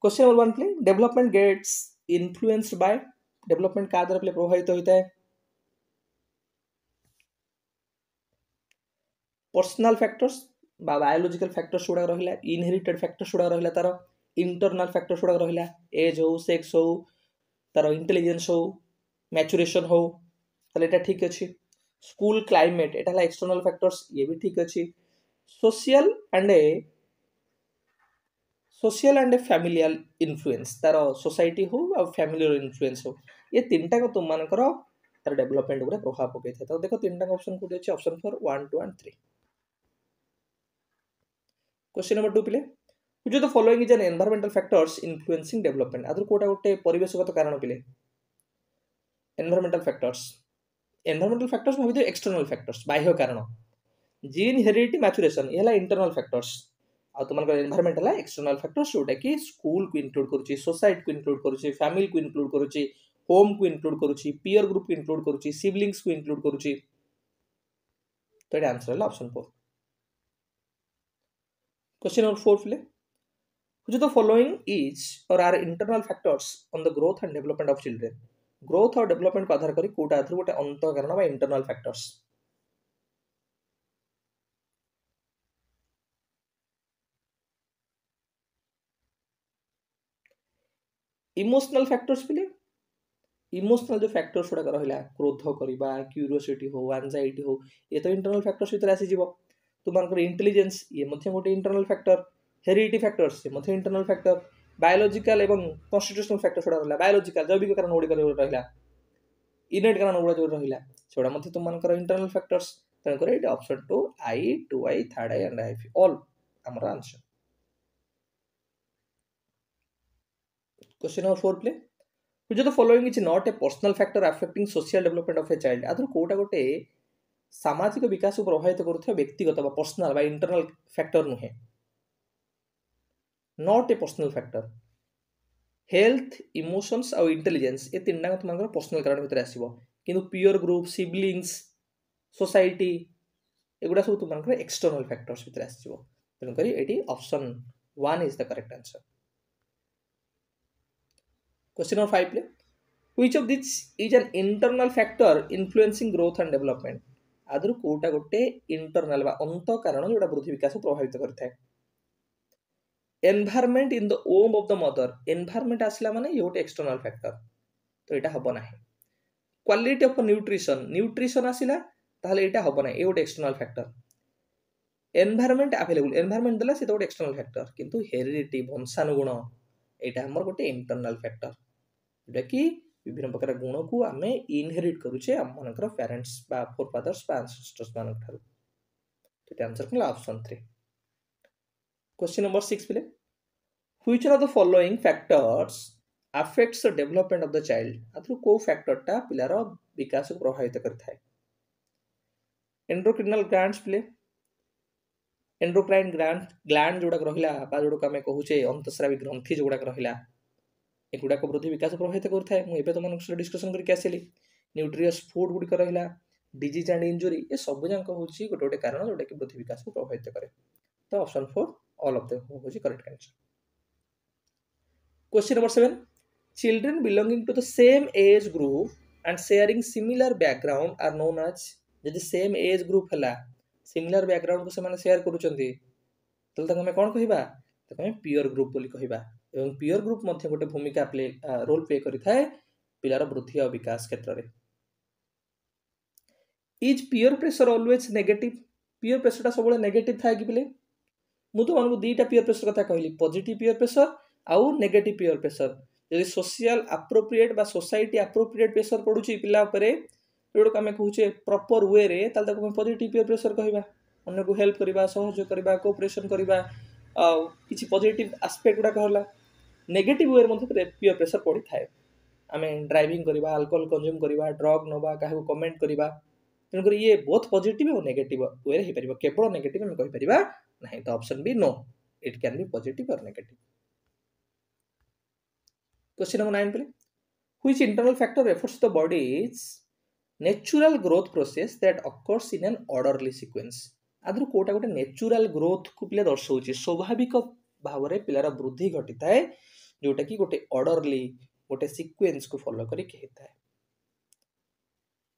Question number 1 play development gets influenced by development का द्वारा प्ले प्रभावित होता है पर्सनल फैक्टर्स बायोलॉजिकल फैक्टर्स गुड़ा रहा इनहेरिटेड फैक्टर्स गुड़ा रहा तार इंटरनल फैक्टर्स गुड़ा रहा एज हो सेक्स हो तार इंटेलिजेंस हो मैच्योरेशन हो ताले एटा ठीक अच्छी स्कूल क्लाइमेट एटा है एक्सटर्नल फैक्टर्स ये भी ठीक अच्छी सोशल एंड फैमिलियल इन्फ्लुएंस तार सोसाइटी हो आ फैमिलियर इन्फ्लुएंस हो ये तीनटा को तुम मानकर तार डेवलपमेंट उपरे प्रभाव पकई था। तो देखो तीनटा ऑप्शन कोठी अछि ऑप्शन 4 1 2 एंड 3। क्वेश्चन नंबर 2 पिले which of the following is an environmental factors influencing development आदर कोटा गोटे परिवेशगत कारण पिले environmental factors भाबि दे एक्सटर्नल फैक्टर्स बाह्य कारण जीन हेरिडिटी मैच्योरेशन ये हला इंटरनल फैक्टर्स आ तुमन का एनवायरनमेंट हला एक्सटर्नल फैक्टर्स जोटा कि स्कूल को इंक्लूड करूची सोसाइटी को इंक्लूड करूची फैमिली को इंक्लूड करूची होम को इंक्लूड करूची पीयर ग्रुप को इंक्लूड करूची सिबलिंग्स को इंक्लूड करूची। तो एटा आंसर हला option 4। Question number 4 field which of the following is or are internal factors on the growth and development of children growth और development को आधार करी कोटा आधार गोटे अंत कारण बा internal factors इमोशनल फैक्टर्स पिले इमोशनल जो फैक्टर्स गुड़ा रहा क्रोध करवा क्यूरियोसिटी हो एंजाइटी हो ये तो इंटरनल फैक्टर्स भीतर आसीଯିव तुम इंटेलिजेंस ये गोटे इंटरनल फैक्टर हेरिडिटी फैक्टर्स ये इंटरनल फैक्टर बायोलॉजिकल एवं कन्स्टिट्यूशनल फैक्टर्स गुड़ा रहा बायोलॉजिकल जैविक कारण गुड़िक रहा इनेट कारण गुड़ा जो रहा से तुम इंटरनल फैक्टर्स तेणुकर ये option 2 i 2i 3i and i all आमर आंसर। क्वेश्चन नंबर 4 प्ले which of the following is not a personal factor affecting social development of a child आदर कोटा गोटे सामाजिक विकास को प्रभावित करुवा व्यक्तिगत बा पर्सनल बा इंटरनल फैक्टर नुहे not a personal factor health emotions और इंटेलिजेंस ये तीन टाक तुम पर्सनल कारण भीतर आसो किंतु पीयर ग्रुप सिबलिंग्स सोसाइटी एगुड़ा सब तुम एक्सटर्नल फैक्टर्स भीतर आसो तेणुक ये option 1 is the correct answer. Question number 5 play which of this is an internal factor influencing growth and development आदर कोटा गोटे इंटरनल बा अंत कारण जोटा वृद्धि विकास को प्रभावित करता है environment in the womb of the mother environment आसला माने ये गोटे एक्सटर्नल फैक्टर तो एटा हबो नाही क्वालिटी ऑफ न्यूट्रिशन आसिला ताहले एटा हबो नाही ये गोटे external factor environment available environment दला से तो गोटे एक्सटर्नल फैक्टर किंतु हेरिडिटी वंशानुगुण एटा हमर गोटे इंटरनल फैक्टर जोटा कि विभिन्न प्रकार गुण को आम इनहेरिट करुचे आम मनकर पेरेंट्स बा फोर फादर्स बा एंसेस्टर्स मान ठारू तो आंसर कला ऑप्शन 3। क्वेश्चन नंबर 6 पिले which of the following factors affects the development of the child आथु को फैक्टरटा पिलार विकास को प्रभावित करथाय एंडोक्रिनल ग्लैंड्स पिले एंडोक्राइन ग्लैंड जोड़ा रहिला बा जोड़ा आम कहूचे अंतस्रावी ग्रंथि जोड़ा रहिला एगुड़ाक वृद्धि विकास प्रभावित करता मुझे तुम डिस्कसन करके आसली न्यूट्रियस फूड गुड़िक रहा डिजीज एंड इंजुरी ये सब जाक हूँ गोटे गोटे कारण जोटा कि वृद्धि विकास को प्रभावित करे तो ऑप्शन 4 ऑल ऑफ देम हूँ correct answer. Question number 7 children belonging to the same age group and sharing similar background are known as जदि सेम एज ग्रुप है सिमिलर बैकग्राउंड को से शेयर करुँच तो कौन कहवा तो पीयर ग्रुप बोली कहवा एवं पीयर ग्रुप मध्य गोटे भूमिका रोल प्ले करिथाए पिलार वृद्धि और विकास क्षेत्र में। Is peer pressure always negative? Peer pressure सब नेगेटिव थाए कि पिले? मु तो मानू दुईटा पीयर प्रेशर कथा कहली, पॉजिटिव पीयर प्रेशर आउ नेगेटिव पीयर प्रेशर। यदि सोशल अप्रोप्रिएट बा सोसाइटी अप्रोप्रिएट प्रेशर पड़ुची पिला उपरे जोडक आमे कहूचे प्रॉपर वे रे ताल ताको पॉजिटिव पीयर प्रेशर कहबा, अन्य को हेल्प करबा, सहयोग करबा, कोऑपरेशन करबा, किछि पॉजिटिव एस्पेक्ट गुडा कहला। नेगेटिव वे मध्ये पीयर प्रेशर पड़ी थाए, आमे ड्राइविंग करबा, अल्कोहल कंज्यूम करबा, ड्रग नबा, काहे कमेंट करबा, तेणुकर ये बोथ पॉजिटिव और नेगेटिव वे रे हेपरिबा। केवल नेगेटिव हम कहि परिबा नहीं, तो option B no, it can be positive और नेगेटिव। क्वेश्चन नंबर 9 पे, which internal factor refers the body's natural growth process that occurs in an orderly sequence? आदर कोटा गोटे नेचुरल ग्रोथ को पिला दर्शाउची, स्वाभाविक भाव रे पिलार वृद्धि घटी थाए जोटा कि गोटे ऑर्डरली गोटे सीक्वेंस को फॉलो करी के हेताए।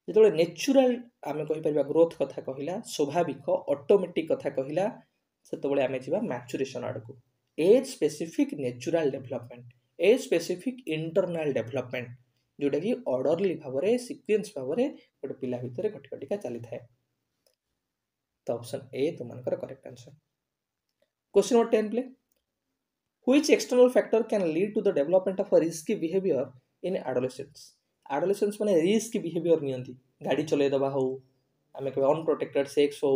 जो नेचुरल आम कहीपर ग्रोथ कथा कहला, स्वाभाविक ऑटोमेटिक कथा कहला, से आम जा मैच्यूरेशन आड़ को। Age specific natural development, age specific internal development जोटा कि ऑर्डरली भाव में सीक्वेंस भाव में गोटे पिला भितर घटी घटिका चली थाए। तो ऑप्शन ए तुम करेक्ट आंसर। क्वेश्चन नंबर 10 प्ले, which external factor can lead to the development of a risky behaviour in adolescence? Adolescence माने रिस्क बिहेवियर नियंती, गाड़ी चले दबा हो, आमे के अनप्रोटेक्टेड सेक्स हो,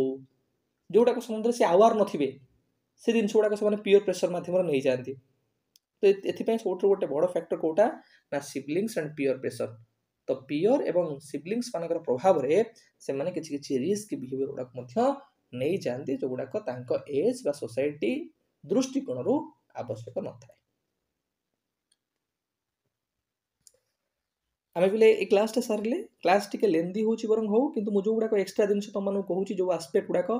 जोटा को संबंध से अवेयर नथिबे से दिन गुड़ाक से पीयर प्रेशर माध्यम नहीं जाती। तो एथिपाई सब गोटे बड़ फैक्टर कोटा ना सिबलिंग्स एंड पीयर प्रेशर। तो पीयर एवं सिबलिंग्स मानकर प्रभाव रे से माने किछि रिस्क बिहेवियर गुड़ाक मध्य नहीं जाती, जो गुड़ाक तांको एज बा सोसाइटी दृष्टिकोण रु आवश्यक न थाए। आमे बिले ए क्लास टा सारले, क्लास टिके लेंदी होची बरं हो, किंतु मु जो गुड़ाक एक्स्ट्रा दिन तुम मानू कहूची, जो एस्पेक्ट गुड़ाक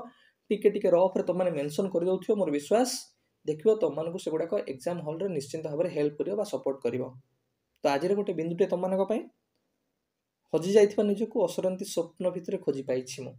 टिके टिके रफ रे तुम माने मेंशन कर दउथियो, मोर विश्वास देखियो तुम मानू से गुड़ाक एग्जाम हॉल रे निश्चिंत भाव में हेल्प करियो बा सपोर्ट करियो। तो आज गोटे बिंदुटे तुम मानक पई हजि जाइथिबा निजको असरंती स्वप्न भितर खोजी पाइछि मु।